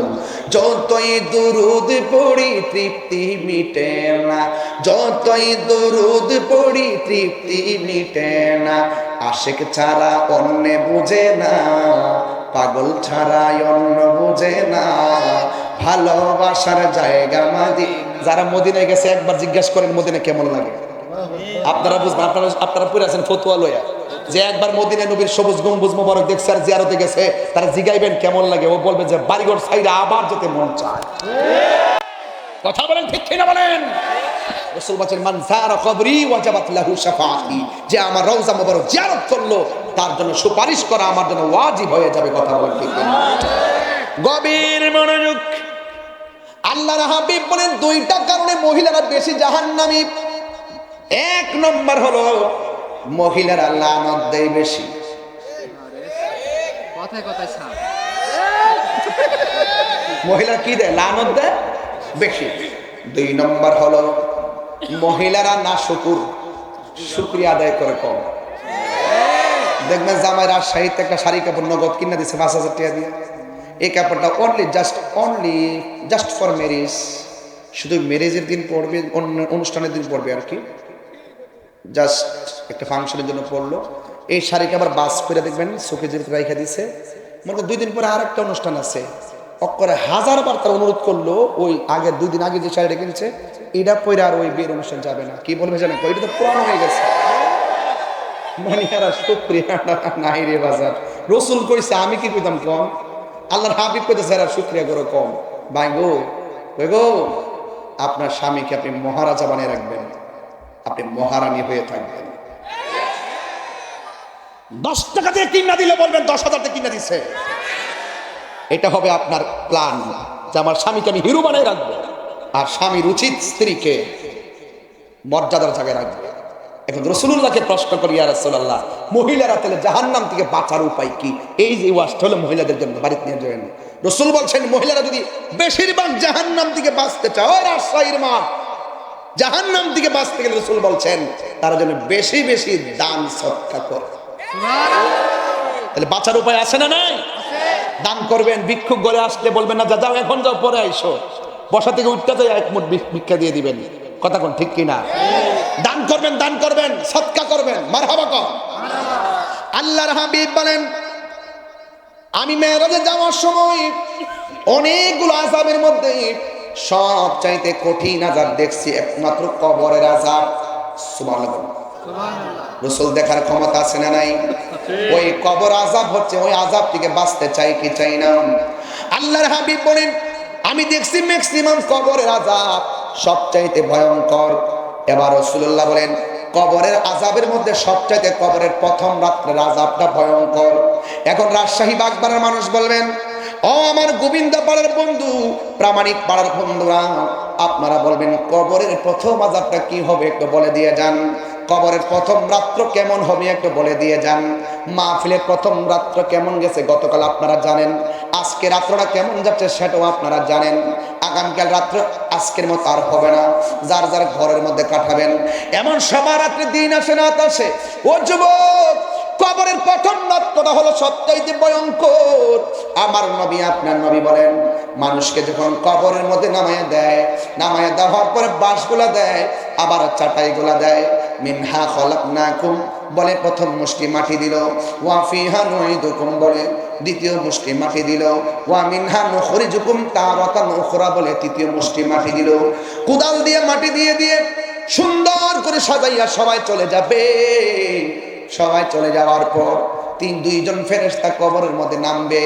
যতই দুরুদ পড়ি তৃপ্তি মিটে না, যতই দুরুদ পড়ি তৃপ্তি মিটে না, আশিক ছাড়া অন্য বুঝে না, পাগল ছাড়া অন্য বুঝে না, ভালোবাসার জায়গা মদিনা। যারা মদিনায় গেছে একবার জিজ্ঞাসা করেন মদিনা কেমন লাগে, আপনারা বুঝবেন। আপনারা পড়ে আছেন ফতুয়া লয়া, যে একবার মদিনা নবীর সবুজ গম্বুজ মোবারক দেখছে আর জিয়ারতে গেছে, তারা জিগাইবেন কেমন লাগে, ও বলবে যে বাড়িঘর সাইডে আবার যেতে মন চায়। কথা বলেন ঠিক কিনা বলেন? রাসূল বলেন মান যারা কবরি ওয়াজাবাত লাহু শাফাআতি, যে আমার রওজা মোবারক জিয়ারত করলো তার জন্য সুপারিশ করা আমার জন্য ওয়াজিব হয়ে যাবে। কথা বলেন ঠিক কিনা? গভীর মনোযোগ। আল্লাহর হাবিব বলেন 2টা কারণে মহিলারা বেশি জাহান্নামী। এক নম্বর হলো মহিলারা লানত দেয় বেশি। কথায় কথায় সাপ। মহিলারা কি দেয়? লানত দেয় বেশি। দুই নম্বর হলো মহিলারা না শুকরিয়া আদায় করে কম। দেখবেন জামাই রাজশাহীতে একটা শাড়ি কাপড় নগদ কিনা দিচ্ছে 5,000 টাকা দিয়ে। এই কাপড়টা অনলি জাস্ট ফর ম্যারেজ, শুধু ম্যারেজের দিন পড়বে, অনুষ্ঠানের দিন পড়বে আর কি, জাস্ট একটা ফাংশনের জন্য পড়লো। এই শাড়িকে আবার বাস করে দেখবেন শোকেজের রেখে দিছে, মনে 2 দিন পরে আর একটা অনুষ্ঠান আছে, অক্করে 1000 বার তার অনুরোধ করলো ওই আগে 2 দিন আগে যে শাড়িটা কিনছে এটা পরে আর ওই বিয়ের অনুষ্ঠান যাবে না। কি বলবে জানেন? এটা তো পুরানো হয়ে গেছে। মানে আর শুকরিয়া নাই রে বাজার। রসুল কইছে, আমি কি কইতাম কম? আল্লাহর হাবিব কইতেছে আর শুকরিয়া করো কম। ভাই গো আপনার স্বামীকে আপনি মহারাজা বানিয়ে রাখবেন, আপনি মহারানী হয়ে থাকবেন। 10 টাকা দিয়ে কিনা দিলে বলবেন 10,000 টাকা কিনা দিছে। এটা হবে আপনার প্ল্যান যে আমার স্বামীকে আমি হিরো বানাই রাখবো। আর স্বামীর উচিত স্ত্রীকে মর্যাদার জায়গায় রাখবে। এখন রাসূলুল্লাহকে প্রশ্ন করি, ইয়া রাসূলুল্লাহ, মহিলারা তাহলে জাহান্নাম থেকে বাঁচার উপায় কি? এই যে ওয়াজটা হলো মহিলাদের জন্য, বাড়িতে নিয়ে যাবেন। রাসূল বলছেন মহিলারা যদি বেশিরভাগ জাহান্নাম থেকে বাঁচতে চায়, রাজশাহীর মা জাহান্নাম থেকে বাঁচতে গেলে রাসূল বলছেন তারা যেন বেশি বেশি দান সদকা করে। তাহলে বাঁচার উপায় আছে না নাই? দান করবেন। ভিক্ষুক ঘরে আসলে বলবেন না যাও এখন যাও পরে আইসো, বসা থেকে উঠতে যায় 1 মুঠ ভিক্ষা দিয়ে দিবেন। কথা কোন ঠিক কিনা? দান করবেন সদকা করবেন। মারহাবা কর। আল্লাহর হাবিব বলেন আমি মেরাজে যাওয়ার সময় অনেকগুলো আযাবের মধ্যে সব চাইতে কঠিন আযাব দেখছি একমাত্র কবরের আযাব। সুবহানাল্লাহ। রাসূল দেখার ক্ষমতা আছে না নাই? ওই কবর আযাব হচ্ছে, ওই আযাব থেকে বাঁচতে চাই কি চাই না? আল্লাহর হাবিব বলেন আমি দেখছি ম্যাক্সিমাম কবরের আযাব সবচাইতে ভয়ঙ্কর। এবার রাসূলুল্লাহ বলেন কবরের আযাবের মধ্যে সবচাইতে কবরের প্রথম রাত্রের আযাবটা ভয়ঙ্কর। এখন রাজশাহী বাগবাড়ার মানুষ বলবেন, ও আমার গোবিন্দ পাড়ার বন্ধু, প্রামাণিক পাড়ার বন্ধুরা, আপনারা বলবেন কবরের প্রথম আযাবটা কি হবে একটু বলে দিয়ে যান। কবরের প্রথম রাত্র কেমন হবে একটু বলে দিয়ে যান। মাহফিলের প্রথম রাত্র কেমন গেছে গতকাল আপনারা জানেন, আজকে রাত্রটা কেমন যাচ্ছে সেটাও আপনারা জানেন। আগামীকাল রাত্র আজকের মতো আর হবে না, যার যার ঘরের মধ্যে কাটাবেন। এমন সবার রাত্রে দিন আসে না আসে। ও যুবক, কবরের প্রথম রাত্রটা হলো সবচাইতে ভয়ঙ্কর। আমার নবী আপনার নবী বলেন মানুষকে যখন কবরের মধ্যে নামায়া দেওয়ার পরে বাঁশগুলা দেয়, আবার চাটাইগুলা দেয়। মিনহা খলাকনাকুম বলে প্রথম মুষ্টি মাটি দিল, ওয়া ফিহা নুইদুকুম বলে দ্বিতীয় মুষ্টি মাটি দিল, ওয়া মিনহা নুখরিজুকুম তারাতান উখরা বলে তৃতীয় মুষ্টি মাটি দিল। কোদাল দিয়ে মাটি দিয়ে দিয়ে সুন্দর করে সাজাইয়া সবাই চলে যাবে। সবাই চলে যাওয়ার পর দুইজন ফেরেশতা কবরের মধ্যে নামবে।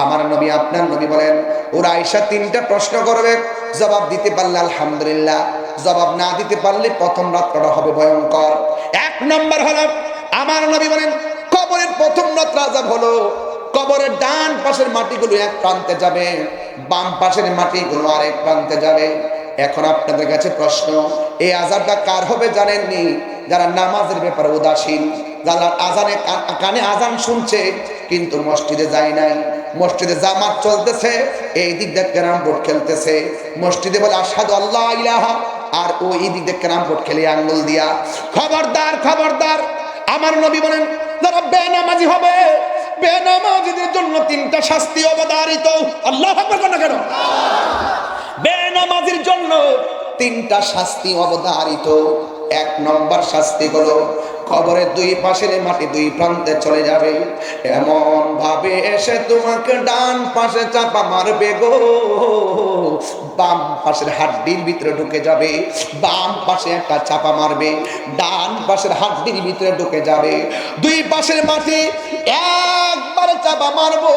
আমার নবী আপনার নবী বলেন ওরা আয়েশা 3টা প্রশ্ন করবে, জবাব দিতে পারলে আলহামদুলিল্লাহ, জবাব না দিতে পারলে প্রথম রাতটা হবে ভয়ঙ্কর। 1 নম্বর হলো আমার নবী বলেন কবরের প্রথম রাত আযাব হলো কবরের ডান পাশের মাটিগুলো এক প্রান্তে যাবে, বাম পাশের মাটিগুলো আরেক প্রান্তে যাবে। এখন আপনাদের কাছে প্রশ্ন, এই আযাবটা কার হবে জানেননি? যারা নামাজের ব্যাপারে উদাসীন, যারা আজানে কানে আজান শুনছে কিন্তু মসজিদে যায় নাই, মসজিদে জামাত চলতেছে, এই দিক দিয়ে ক্যারাম বোর্ড খেলতেছে, মসজিদে বলে আশহাদু আল্লাহ ইলাহা, আর ওই দিক দিয়ে ক্যারাম বোর্ড খেলে আঙ্গুল দিয়া। খবরদার, আমার নবী বলেন যারা বেনামাজি হবে, বেনামাজিদের জন্য 3টা শাস্তি অবধারিত। আল্লাহু আকবার বলেন কেন? বেনামাজির জন্য 3টা শাস্তি অবধারিত। 1 নম্বর শাস্তি হলো কবরের 2 পাশের মাটি 2 প্রান্তে চলে যাবে, এমন ভাবে এসে তোমাকে ডান পাশে চাপা মারবে গো, বাম পাশের হাড্ডির ভিতরে ঢুকে যাবে। বাম পাশে একটা চাপা মারবে, ডান পাশের হাড্ডির ভিতরে ঢুকে যাবে। 2 পাশের মাটি একবারে চাপা মারবো,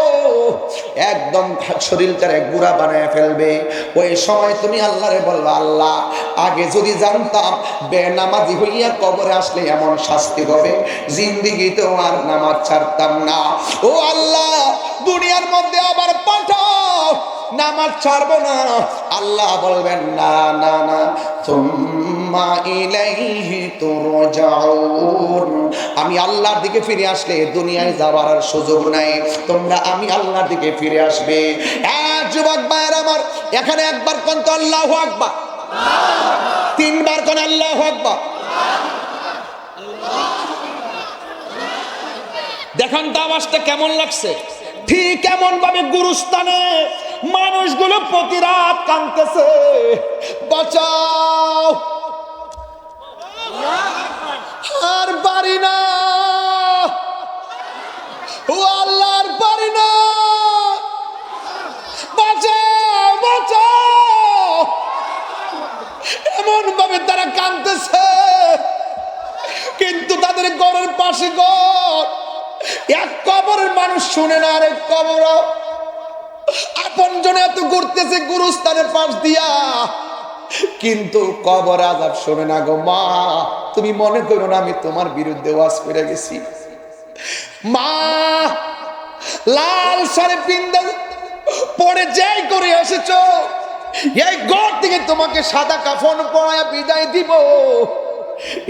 একদম শরীরটারে গুঁড়া বানায় ফেলবে। ওই সময় তুমি আল্লাহরে বলবা, আল্লাহ আগে যদি জানতাম বেনামাজি হইয়া কবরে আসলে এমন শাস্তি হবে, জিন্দেগিতেও আর নামাজ ছাড়তাম না। ও আল্লাহ দুনিয়ার মধ্যে আবার পাঠাও, নামাজ ছাড়বো না। আল্লাহ বলবেন না, সুম্মা ইলাইহি তুরজাউন। আমি আল্লাহর দিকে ফিরে আসলে দুনিয়ায় যাওয়ার আর সুযোগ নাই, তোমরা আমি আল্লাহর দিকে ফিরে আসবে। যুবক ভাইয়ের আমার, এখানে একবার কোন তো আল্লাহু আকবার, তিনবার কোন আল্লাহু আকবার। দেখেন তো আওয়াজটা কেমন লাগছে। ঠিক এমন ভাবে গুরুস্থানে মানুষগুলো প্রতি রাত কাঁদতেছে, বাঁচাও, আর পারি না, ও আল্লাহর পারি না, বাঁচাও বাঁচাও। এমন ভাবে তারা কাঁদতেছে, কিন্তু তাদের ঘরের পাশে ঘর, এক কবরের মানুষ শুনে না, আরেক কবর আপন জনে এত ঘুরতেছে গুরুস্থানের পাশ দিয়া, কিন্তু কবর আযাব শোনে না গো মা। তুমি মনে করো না আমি তোমার বিরুদ্ধে ওয়াজ করে গেছি। মা লাল শাড়ি পিন্দা পরে যাই করে এসেছো, এই ঘর থেকে তোমাকে সাদা কাফন পরায়া বিদায় দিব।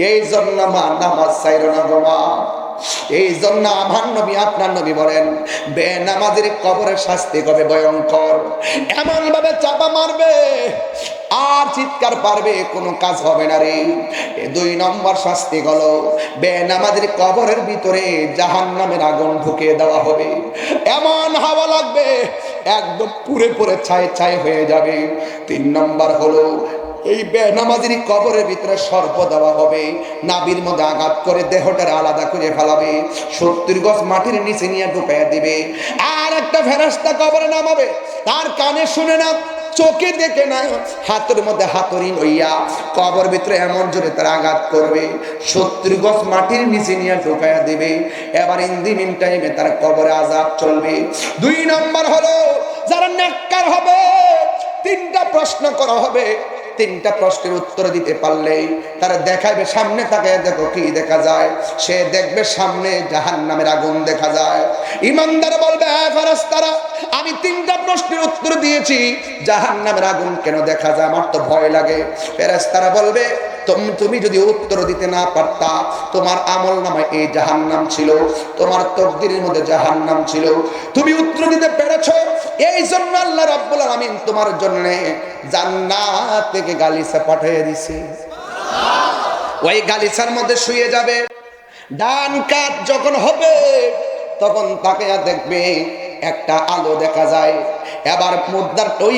এই জন্য মা নামাজ ছাইরো না গো মা। এই জন্য আমার নবী, আপনার নবী বলেন, বেনামাজের কবরের শাস্তি হবে ভয়ঙ্কর। এমন ভাবে চাপা মারবে আর চিৎকার পারবে, কোনো কাজ হবে না রে। দুই নম্বর শাস্তি হলো বেনামাজের কবরের ভিতরে জাহান্নামের আগুন ঢুকিয়ে দেওয়া হবে। এমন হাওয়া লাগবে একদম পুরে পুরে ছাই ছাই হয়ে যাবে। তিন নম্বর হলো এই বেনামাজির কবরের ভিতরে সর্প দেওয়া হবে, নাভির মধ্যে আঘাত করে দেহটার আলাদা করে ফেলাবে, 70 গজ মাটির নিচে নিয়ে ঢুকাইয়া দিবে। আর একটা ফেরেশতা কবরে নামাবে, তার কানে শুনে না, চোখে দেখে না, হাতের মধ্যে হাতুড়ি লইয়া কবর ভিতরে এমন জোরে তার আঘাত করবে, 70 গজ মাটির নিচে নিয়ে ঢুকাইয়া দিবে। এবার ইন দি মিন টাইমে তার কবরে আযাব চলবে। দুই নম্বর হলো যারা নেককার হবে, তিনটা প্রশ্ন করা হবে, তিনটা প্রশ্নের উত্তর দিতে পারলেই তারা দেখাবে, সামনে তাকায় দেখো কি দেখা যায়, সে দেখবে সামনে জাহান্নামের আগুন দেখা যায়। ইমানদার বলবে, হ্যাঁ ফেরেশতারা, আমি তিনটা প্রশ্নের উত্তর দিয়েছি, জাহান্নামের আগুন কেন দেখা যায়, আমার তো ভয় লাগে। ফেরেশতারা বলবে, তুমি যদি উত্তর দিতে না পারতা, তোমার আমল নামায় এই জাহান্নাম ছিল, তোমার তকদিরের মধ্যে জাহান্নাম ছিল, তুমি উত্তর দিতে পেরেছো, এই জন্য আল্লাহ রাব্বুল আলামিন তোমার জন্য জান্নাত থেকে গালিচা পাঠিয়ে দিছে। ওই গালিচার মধ্যে শুয়ে যাবে, ডান কাত যখন হবে তখন তাকে দেখবে একটা আলো দেখা যায়। এবার মুদ্রার ওই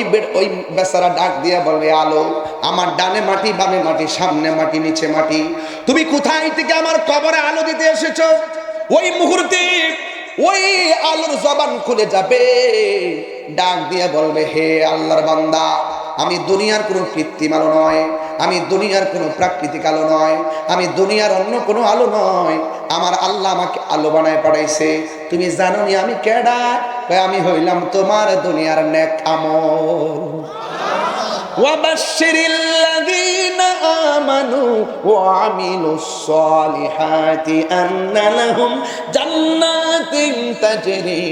বেচারা ডাক দিয়ে বলবে, আলো, আমার ডানে মাটি, বামে মাটি, সামনে মাটি, নিচে মাটি, তুমি কোথায় থেকে আমার কবরে আলো দিতে এসেছো? ওই মুহূর্তে ওই আলোর জবান খুলে যাবে, ডাক দিয়ে বলবে, হে আল্লাহর বান্দা, আমি দুনিয়ার কোনো কৃত্রিম আলো নয়, আমি দুনিয়ার কোনো প্রাকৃতিক আলো নয়, আমি দুনিয়ার অন্য কোনো আলো নয়, আমার আল্লাহ আমাকে আলো বানায় পাঠাইছে। তুমি জানো নি আমি কেডা? আমি হইলাম তোমার দুনিয়ার নেক আমল। ওয়াবাশশিরিল লাযীনা আমানু ওয়া আমিলুস সালিহাতি আন্না লাহুম জান্নাতিন তাজরি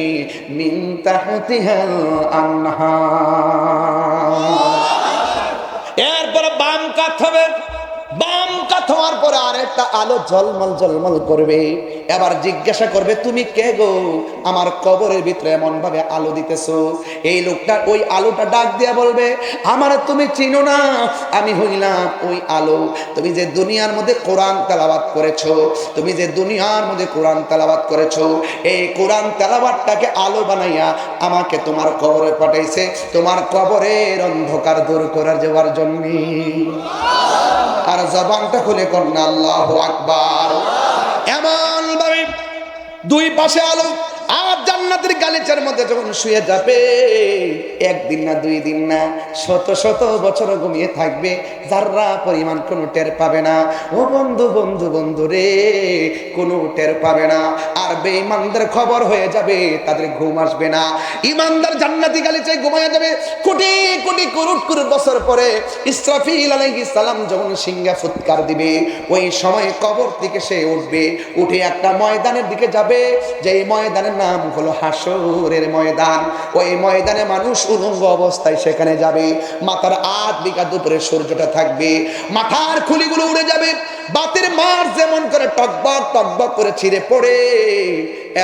মিন তাহতিহাল আনহার। এরপর বাম কাত হবে, বাম কাত হওয়ার পরে আরেকটা আলো ঝলমল ঝলমল করবে। এবার জিজ্ঞাসা করবে, তুমি কে গো, আমার কবরের ভিতরে এমন ভাবে আলো দিতেছো? এই লোকটা ওই আলোটা ডাক দিয়া বলবে, আমারে তুমি চিনো না, আমি হইলাম ওই আলো। তুমি যে দুনিয়ার মধ্যে কোরআন তেলাওয়াত করেছো, তুমি যে দুনিয়ার মধ্যে কোরআন তেলাওয়াত করেছো, এই কোরআন তেলাওয়াতটাকে আলো বানাইয়া আমাকে তোমার কবরে পাঠাইছে, তোমার কবরের অন্ধকার দূর করার যাওয়ার জন্য। আর জবানটা খুলে কন্যা আল্লাহু আকবার। এমন ভাবে দুই পাশে আলো, আর জান্নাতের গালিচার মধ্যে যখন শুয়ে যাবে, একদিন না, দুই দিন না, শত শত বছর ঘুমিয়ে থাকবে, যারা পরিমাণ কোনো টের পাবে না। ও বন্ধু, বন্ধু, বন্ধু রে, কোনো টের পাবে না। আর আর বেঈমানদের খবর হয়ে যাবে, তাদের ঘুম আসবে না। ইমানদার জান্নাতি গালিচায় ঘুমায়া যাবে। কোটি কোটি করোড় করোড় বছর পরে ইসরাফিল আলাইহিস সালাম যখন সিংহা ফুৎকার দিবে, ওই সময় কবর থেকে সে উঠবে, উঠে একটা ময়দানের দিকে যাবে, যে ময়দানের নাম হলো হাসরের ময়দান। ওই ময়দানে মানুষ উলঙ্গ অবস্থায় সেখানে যাবে। মাথার আধ বিঘা দুপুরে সূর্যটা থাকবে, মাথার খুলিগুলো উড়ে যাবে। বাতের মার যেমন করে টকবক টকবক করে ছিঁড়ে পড়ে,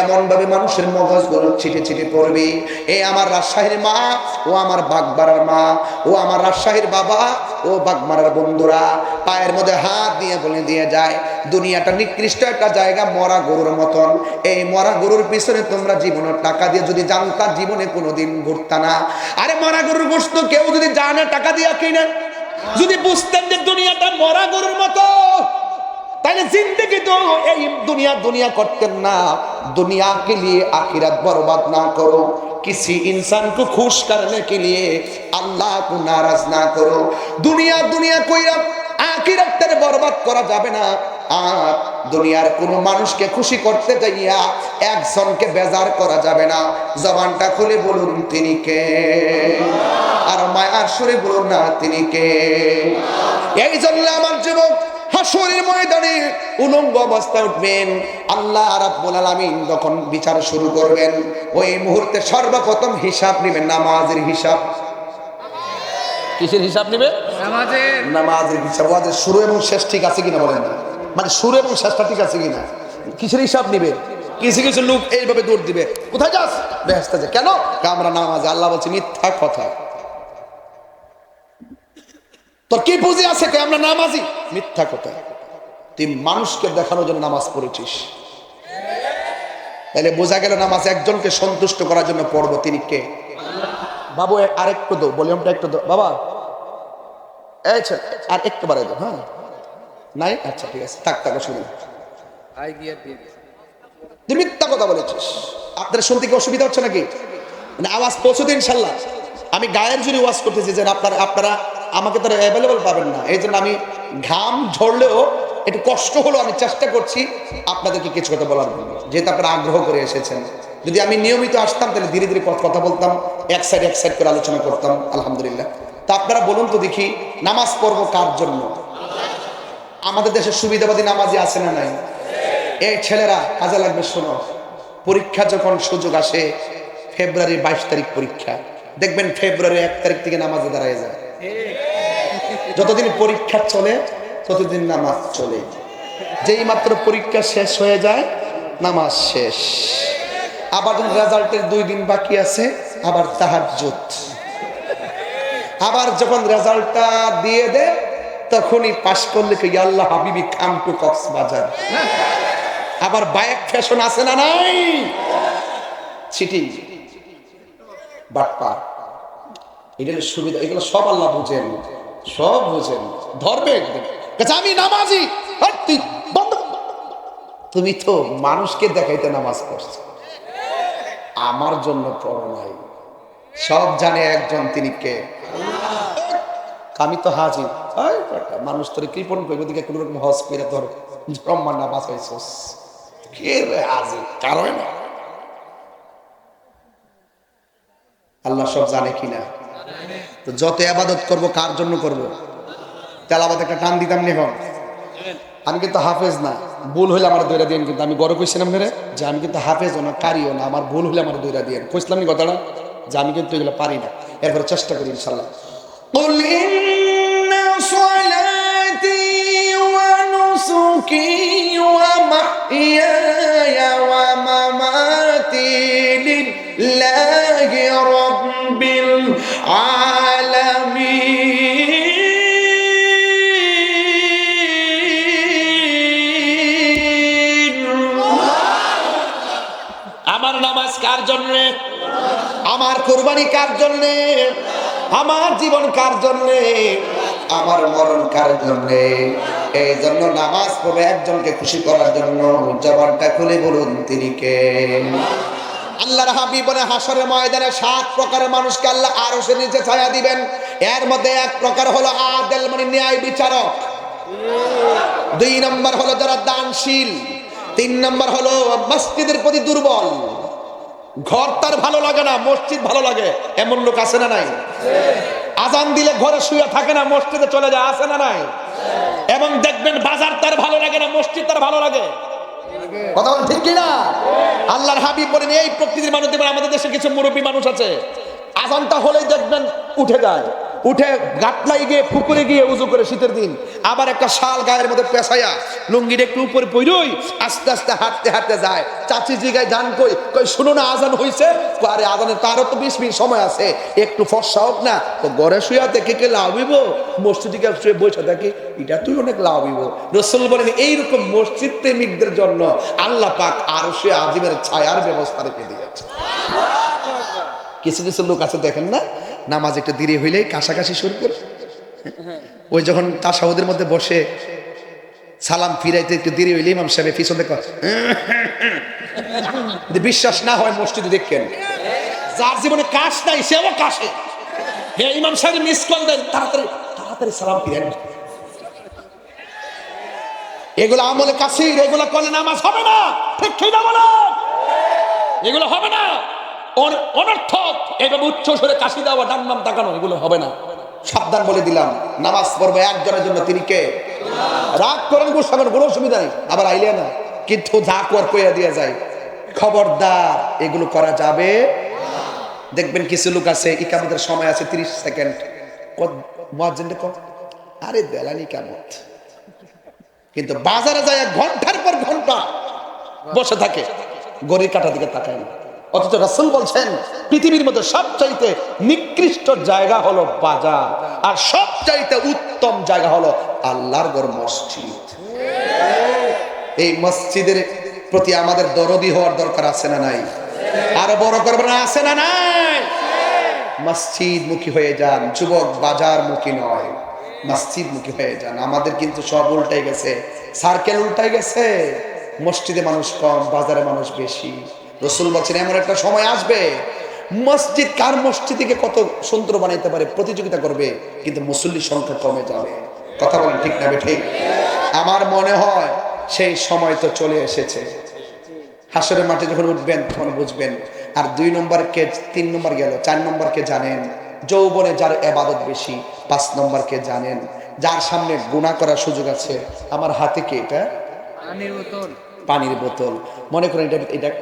এমন ভাবে মানুষের মগজগুলো ছিটে ছিটে পড়বে। এ আমার রাজশাহীর মা, ও আমার বাগমারার মা, ও আমার রাজশাহীর বাবা, ও বাগমারার বন্ধুরা, পায়ের মধ্যে হাত দিয়ে বলে দিয়ে যায়, দুনিয়াটা নিকৃষ্ট একটা জায়গা, মরা গরুর মতন। এই মরা গরুর পিছনে তোমরা জীবনের টাকা দিয়ে যদি জানতা, জীবনে কোনোদিন ঘুরতা না। আরে মরা গরুর গোশত কেউ যদি জানে টাকা দিয়ে কিনে, যদি বুঝতেন যে দুনিয়াটা মরা গরুর মতো, তাহলে जिंदगी तो এই दुनिया दुनिया करते ना। दुनिया के लिए आखिरत बर्बाद ना करो, किसी इंसान को खुश करने के लिए अल्लाह को नाराज ना करो। दुनिया दुनिया কইরা আখিরাতের বরবাদ করা যাবে না। আর দুনিয়ার কোন মানুষকে খুশি করতে যাইয়া একজনকে বেজার করা যাবে না। জবানটা খুলে বলুন তিনি কে, আর মায়ার সুরে বলুন না তিনি কে। এই জন্য আমার যুবক হাসরের ময়দানে উলঙ্গ অবস্থায় উঠবেন। আল্লাহ রাব্বুল আলামিন যখন বিচার শুরু করবেন, ওই মুহূর্তে সর্বপ্রথম হিসাব নেবেন নামাজের হিসাব। কিসের হিসাব নেবে? নামাজের হিসাব। ওয়াজের শুরু এবং শেষ ঠিক আছে কিনা বলেন না, মানে শুরু এবং শেষটা ঠিক আছে কিনা। কিসের হিসাব নিবে? কিছু কিছু লোক এইভাবে দৌড় দিবে, কোথায় যাস? বেহেশতে যা। কেন? আমরা নামাজে। আল্লাহ বলছে মিথ্যা কথা। তোর কি বুঝে আছে কে আমরা নামাজি? মিথ্যা কথা। তুই মানুষকে দেখানোর জন্য নামাজ পড়েছিস, তাহলে বোঝা গেল নামাজ একজনকে সন্তুষ্ট করার জন্য পড়বো। তিনি কে? বাবু আরেকটু দো, ভলিউমটা একটু দো বাবা। আচ্ছা আর একটু বাড়াই দাও। হ্যাঁ নাই? আচ্ছা ঠিক আছে, থাক থাক, শুনুন। তুই মিথ্যা কথা বলেছিস। আপনাদের শুনতে কি অসুবিধা হচ্ছে নাকি? মানে আওয়াজ পৌঁছতে ইনশাল্লাহ। আমি গায়ের জুড়ে ওয়াজ করতেছি যে আপনারা আমাকে তো অ্যাভেলেবল পাবেন না। এই জন্য আমি ঘাম ঝরলেও একটু কষ্ট হলো, আমি চেষ্টা করছি আপনাদেরকে কিছু কথা বলার জন্য, যেহেতু আপনারা আগ্রহ করে এসেছেন। যদি আমি নিয়মিত আসতাম তাহলে ধীরে ধীরে কথা বলতাম, এক সাইড করে আলোচনা করতাম। আলহামদুলিল্লাহ। তা আপনারা বলুন তো দেখি, নামাজ পড়বো কার জন্য? আমাদের দেশে সুবিধাবাদী নামাজি আছে না নাই? এই ছেলেরা কাজে লাগবে। শোনো, পরীক্ষা যখন সুযোগ আসে, ফেব্রুয়ারির 22 তারিখ পরীক্ষা, দেখবেন ফেব্রুয়ারি 1 তারিখ থেকে নামাজে দাঁড়ায় যায়। যতদিন পরীক্ষা চলে ততদিন নামাজ চলে। যেই মাত্র পরীক্ষা শেষ হয়ে যায় নামাজ শেষ। আবার যখন রেজাল্টের 2 দিন বাকি আছে আবার তাহাজ্জুদ। আবার যখন রেজাল্টটা দিয়ে দেয় তখনই পাশ করলে কি আল্লাহ হাবিবি কাম টু কক্সবাজার। আবার বাইক ফ্যাশন আছে না নাই? চিটিং বাটপা, এগুলো সুবিধা, এগুলো সব আল্লাহ বুঝেন, সব বুঝেন। ধরবে আমি নামাজি, তুমি তো মানুষকে দেখাইতে নামাজ পড়ছো, আমার জন্য পড়ো নাই। সব জানে একজন, তিনি কে? আমি তো হাজি। মানুষ তোর কৃপণ করবে দিকে কোন রকম হজ করে তোর ব্রহ্মান্ড না বাঁচাইছস, কে রে হাজি? কারণ না আল্লাহ সব জানে কিনা? তো যত আবাদত করব কার জন্য করব? তেলাবাদ একটা টান দিতাম নি। এখন আমি কিন্তু হাফেজ না, ভুল হইলে আমার দৈরা দিয়েন। কিন্তু আমি গড়ে কইছিলাম মেরে যে আমি কিন্তু হাফেজও না, কারিও না, আমার ভুল হইলে আমার দৈরা দিয়েন। কইছিলাম নি কথাটা যে আমি কিন্তু এগুলো পারি না। এরপরে চেষ্টা করি ইনশাল্লাহ। قل إن صلاتي ونسكي ومحياي ومماتي لله رب العالمين। আমার নামাজ কার জন্য? আমার কুরবানি কার জন্য? আমার জীবন কার জন্য? আমার মরণ কার জন্য? এই জন্য নামাজ পড়ে একজনকে খুশি করার জন্য। জবানটা খুলে বলুন তিনি কে? আল্লাহর হাবিব বলে হাসরের ময়দানে 7 প্রকারের মানুষকে আল্লাহ আরশের নিচে ছায়া দিবেন। এর মধ্যে 1 প্রকার হলো আদেল, মানে ন্যায় বিচারক। 2 নম্বর হলো যারা দানশীল। 3 নম্বর হলো মসজিদের প্রতি দুর্বল, ঘর তার ভালো লাগে না, মসজিদ ভালো লাগে, এমন লোক আছে না নাই? আজান দিলে ঘরে শুয়ে থাকে না, মসজিদে চলে যায়, আছে না নাই? এবং দেখবেন বাজার তার ভালো লাগে না, মসজিদ তার ভালো লাগে। কথা বল ঠিক কিনা? আল্লাহর হাবিব বলেন এই প্রকৃতির মানুষ। দেখবেন আমাদের দেশে কিছু মুরব্বী মানুষ আছে, আজানটা হলেই দেখবেন উঠে যায়, উঠে গাটলাই গিয়ে পুকুরে গিয়ে উজু করে শীতের দিন, আবার একটা শাল গায়ের মধ্যে পেঁচাইয়া লুঙ্গির একটু উপরে পইরই আস্তে আস্তে হাঁটতে হাঁটতে যায়। চাচি জিগায় জান কই? কই শুনো না আজান হইছে। আরে আজানের তারও তো 20 মিনিট সময় আছে, একটু ফর্সা হোক না। তো ঘরে শুয়া থেকে কে লাভ হইব, মসজিদে গিয়ে শুয়ে বসে থাকি, এটা তুই অনেক লাভ হইব। রাসূল বলেন এইরকম মসজিদ প্রেমিকদের জন্য আল্লাহ পাক আরশে আজিমের ছায়ার ব্যবস্থা রেখে দিয়েছে। কিছু কিছু লোক আছে দেখেন না, নামাজ একটু দেরি হইলেই কাশাকাশি শুরু করে। ওই যখন তাশাহুদের মধ্যে বসে সালাম ফিরাইতে একটু দেরি হইলে ইমাম সাহেব পিছন দেখো, বিশ্বাস না হয় মসজিদে দেখেন, যার জীবনে কাশ নাই সেও কাশে। হ্যাঁ, ইমাম সাহেব মিস কল দেন, তাড়াতাড়ি তাড়াতাড়ি সালাম ফিরান। এগুলো আমলে কাসির, এগুলো করলে নামাজ হবে না। ঠিক কি না বলো? এগুলো হবে না, অনর্থক। এইভাবে উচ্চ স্বরে কাশি দেওয়া, ডান বাম তাকানো, এগুলো হবে না। সাবধান বলে দিলাম, নামাজ পড়বো একজনের জন্য, তিনি কে? রাগ করেন গোসাবেন, কোনো অসুবিধা নেই, আবার আইলে না, কিন্তু যা কর কইয়া দিয়া যায়। খবরদার, এগুলো করা যাবে। দেখবেন কিছু লোক আছে ইকামতের সময় আছে 30 সেকেন্ড, মুয়াজ্জিনকে কর আরে দেলানি ইকামত, কিন্তু বাজারে যায় ঘন্টার পর ঘন্টা বসে থাকে, গড়ির কাটা দিকে তাকায় না। অথচ রাসূল বলছেন পৃথিবীর মধ্যে সবচাইতে নিকৃষ্ট জায়গা হলো বাজার, আর সবচাইতে উত্তম জায়গা হলো আল্লাহর ঘর, মসজিদ। এই মসজিদের প্রতি আমাদের দরদি হওয়ার দরকার আছে না নাই? আরো বড় করবে না, আছে না নাই? মসজিদ মুখী হয়ে যান যুবক, বাজার মুখী নয়, মসজিদ মুখী হয়ে যান। আমাদের কিন্তু সব উল্টাই গেছে, সার্কেল উল্টাই গেছে। মসজিদে মানুষ কম, বাজারে মানুষ বেশি। রাসূল বলছেন এমন একটা সময় আসবে, মসজিদ কার মসজিদকে কত সুন্দর বানাইতে পারে প্রতিযোগিতা করবে, কিন্তু মুসল্লির সংখ্যা কমে যাবে। কথা বলেন ঠিক না ঠিক? আমার মনে হয় সেই সময় তো চলে এসেছে। হাসরের মাঠে যখন উঠবেন তখন বুঝবেন। আর 2 নম্বর কে, 3 নম্বর গেল, 4 নম্বর কে জানেন? যৌবনে যার ইবাদত বেশি। 5 নম্বর কে জানেন? যার সামনে গুনাহ করার সুযোগ আছে। আমার হাতে কি এটা? পানির বোতল। মনে করেন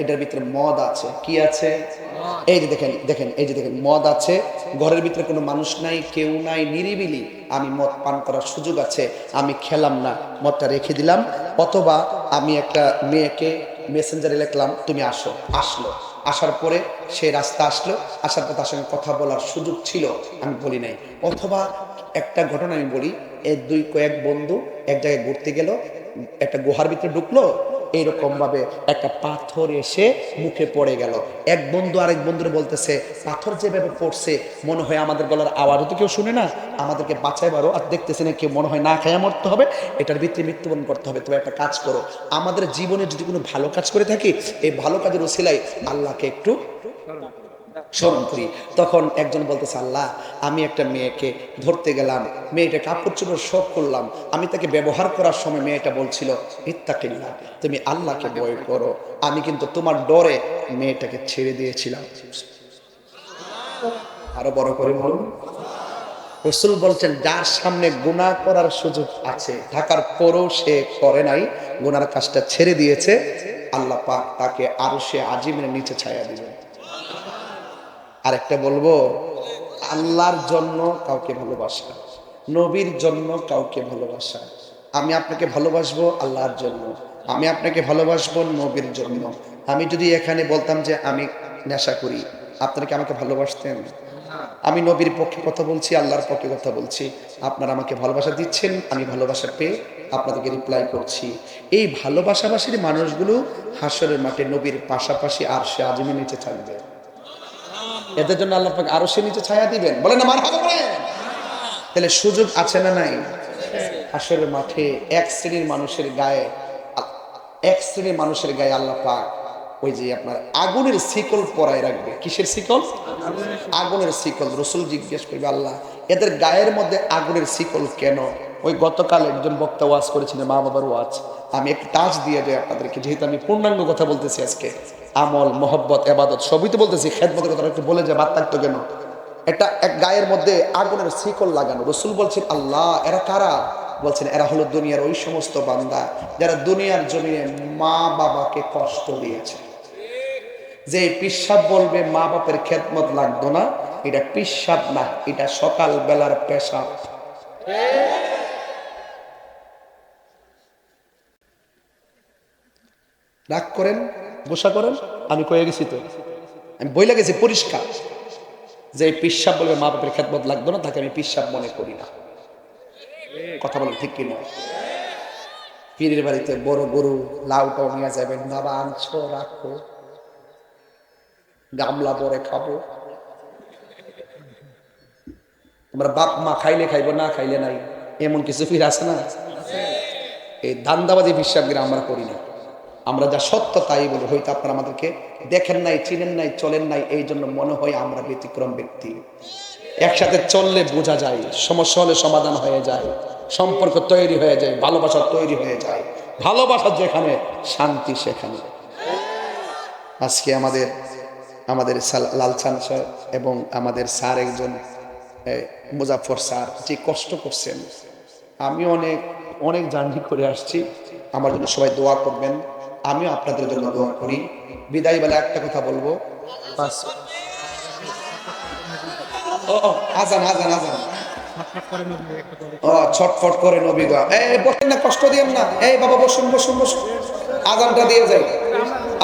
এটার ভিতরে মদ আছে। কি আছে? এই যে দেখেন দেখেন, এই যে দেখেন মদ আছে, ঘরের ভিতরে কোনো মানুষ নাই, কেউ নাই, নিরিবিলি, আমি মদ পান করার সুযোগ আছে, আমি খেলাম না, মদটা রেখে দিলাম। অথবা আমি একটা মেয়েকে মেসেঞ্জারে লিখলাম তুমি আসো, আসলো, আসার পরে সে রাস্তা আসলো, আসার পর তার সঙ্গে কথা বলার সুযোগ ছিল, আমি বলি নাই। অথবা একটা ঘটনা আমি বলি, কয়েক বন্ধু এক জায়গায় ঘুরতে গেল, একটা গুহার ভিতরে ঢুকলো, এইরকম ভাবে একটা পাথর এসে মুখে পড়ে গেল। এক বন্ধু আরেক বন্ধুরে বলতেছে পাথর যেভাবে পড়ছে মনে হয় আমাদের গলার আওয়াজও তো কেউ শুনে না, আমাদেরকে বাঁচাই বারো, আর দেখতেছে না কেউ, মনে হয় না খায়া মরতে হবে, এটার ভিতরে মৃত্যুবরণ করতে হবে। তবে একটা কাজ করো, আমাদের জীবনে যদি কোনো ভালো কাজ করে থাকি, এই ভালো কাজের ওসিলায় আল্লাহকে একটু স্মরণ করি। তখন একজন বলতেছে আল্লাহ, আমি একটা মেয়েকে ধরতে গেলাম, মেয়েটা কাপড় চোপড় সব করলাম, আমি তাকে ব্যবহার করার সময় মেয়েটা বলছিল ইত্তাকিল্লাহ, তুমি আল্লাহকে ভয় করো, আমি কিন্তু তোমার ডরে মেয়েটাকে ছেড়ে দিয়েছিলাম। আরো বড় করে বলুন। রাসূল বলছেন যার সামনে গুনাহ করার সুযোগ আছে, থাকার পরও সে করে নাই, গুনার কাজটা ছেড়ে দিয়েছে, আল্লাহ পাক তাকে আরশে আজিমের নিচে ছায়া দিবেন। আরেকটা বলবো, আল্লাহর জন্য কাউকে ভালোবাসা, নবীর জন্য কাউকে ভালোবাসা। আমি আপনাকে ভালোবাসবো আল্লাহর জন্য, আমি আপনাকে ভালোবাসবো নবীর জন্য। আমি যদি এখানে বলতাম যে আমি নেশা করি, আপনারা কি আমাকে ভালোবাসতেন? আমি নবীর পক্ষে কথা বলছি, আল্লাহর পক্ষে কথা বলছি, আপনারা আমাকে ভালোবাসা দিচ্ছেন, আমি ভালোবাসা পেয়ে আপনাদেরকে রিপ্লাই করছি। এই ভালোবাসাবাসীর মানুষগুলো হাসরের মাঠে নবীর পাশাপাশি আরশে আজিমের নিচে থাকবে। এদের জন্য আল্লাহ পাক আরশের নিচে ছায়া দিবেন। বলেন না মারহাবা বলেন। তাহলে সুযোগ আছে না নাই? হাসরের মাঠে এক শ্রেণীর মানুষের গায়ে আল্লাহ পাক ওই যে আপনার আগুনের শিকল পরায় রাখবে। কিসের শিকল? আগুনের শিকল। রাসূল জিজ্ঞেস করবে আল্লাহ এদের গায়ের মধ্যে আগুনের শিকল কেন? ওই গতকাল একজন বক্তা ওয়াজ করেছিলেন মা বাবার ওয়াজ, আমি একটু টাচ দিয়ে যাই আপনাদেরকে, যেহেতু আমি পূর্ণাঙ্গ কথা বলতেছি আজকে, আমল মহব্বত এবাদত সবই তো বলতেছি, খেদমতের কথা একটু বলে যে বাদ থাকতো কেন। একটা এক গায়ের মধ্যে আগুনের শিকল লাগানো, রসুল বলছেন আল্লাহ এরা কারা? বলছেন এরা হলো দুনিয়ার ওই সমস্ত বান্দা যারা দুনিয়ার জমিনে মা বাবাকে কষ্ট দিয়েছে। যে পিসাব বলবে মা বাপের খেদমত লাগতো না, এটা পিসাব না, এটা সকাল বেলার পেশাব। রাগ করেন, গোসা করেন, আমি কয়ে গেছি তো, আমি বইলে গেছি পরিষ্কার, যে পিসাব বলবে মা বাপের খেদমত লাগতো না, তাকে আমি পিসাব মনে করি না। কথা বলেন ঠিক কিনা? পীরের বাড়িতে বড় গরু লাউটাও নিয়ে যাবেন, বাবা আনছো রাখো, গামলা পরে খাবো, আমরা বাপ মা খাইলে খাইবো না খাইলে নাই, এমন কিছু পীর আছে না? এই ধান্দাবাজি বিশ্বাসগুলো আমরা করি না, আমরা যা সত্য তাই বলি। হয়তো আপনারা আমাদেরকে দেখেন নাই, চিনেন নাই, চলেন নাই, এই জন্য মনে হয় আমরা ব্যতিক্রম ব্যক্তি। একসাথে চললে বোঝা যায়, সমস্যা হলে সমাধান হয়ে যায়, সম্পর্ক তৈরি হয়ে যায়, ভালোবাসা তৈরি হয়ে যায়, ভালোবাসা যেখানে শান্তি সেখানে। আজকে আমাদের লালচান স্যার এবং আমাদের স্যার একজন মুজাফর স্যার যে কষ্ট করছেন, আমি অনেক অনেক জার্নি করে আসছি, আমার জন্য সবাই দোয়া করবেন, আমিও আপনাদের জন্য দোয়া করি। বিদায় বেলা একটা কথা বলবো, আজান আজান আজান ছটফট করে নবী গা, এই বসেন না, কষ্ট দিয়েন না, এই বাবা বসুন বসুন বসুন, আজানটা দিয়ে যাই,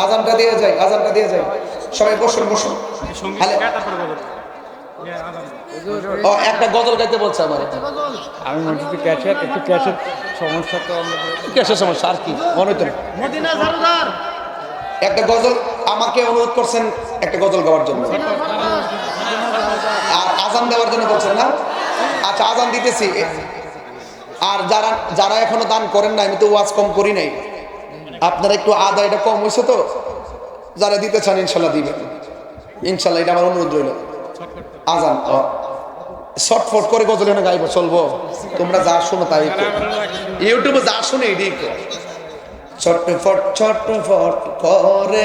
আজানটা দিয়ে যাই, আজানটা দিয়ে যাই, সবাই বসুন বসুন। একটা গজল গাইতে বলছে আমার, আমি বলছি ক্যাশের একটু ক্যাশের সমস্যা, তো ক্যাশের সমস্যা আর কি মনে তো একটা গজল আমাকে অনুরোধ করছেন একটা গজল গাওয়ার জন্য, আর আজান দেওয়ার জন্য বলছেন না? আচ্ছা আজান দিতেছি। আর যারা যারা এখনো দান করেন না, আমি তো ওয়াজ কম করি নাই, আপনারা একটু আদায়টা কম হয়েছে তো, যারা দিতে চান ইনশাল্লাহ দিবেন, ইনশাল্লাহ, এটা আমার অনুরোধ রইল। আজান শর্টফট করে গজল এনে গাইব, চলবো? তোমরা যা শোনো তাই, ইউটিউবে যা শুনে এটাই ছটফট ছটফট করে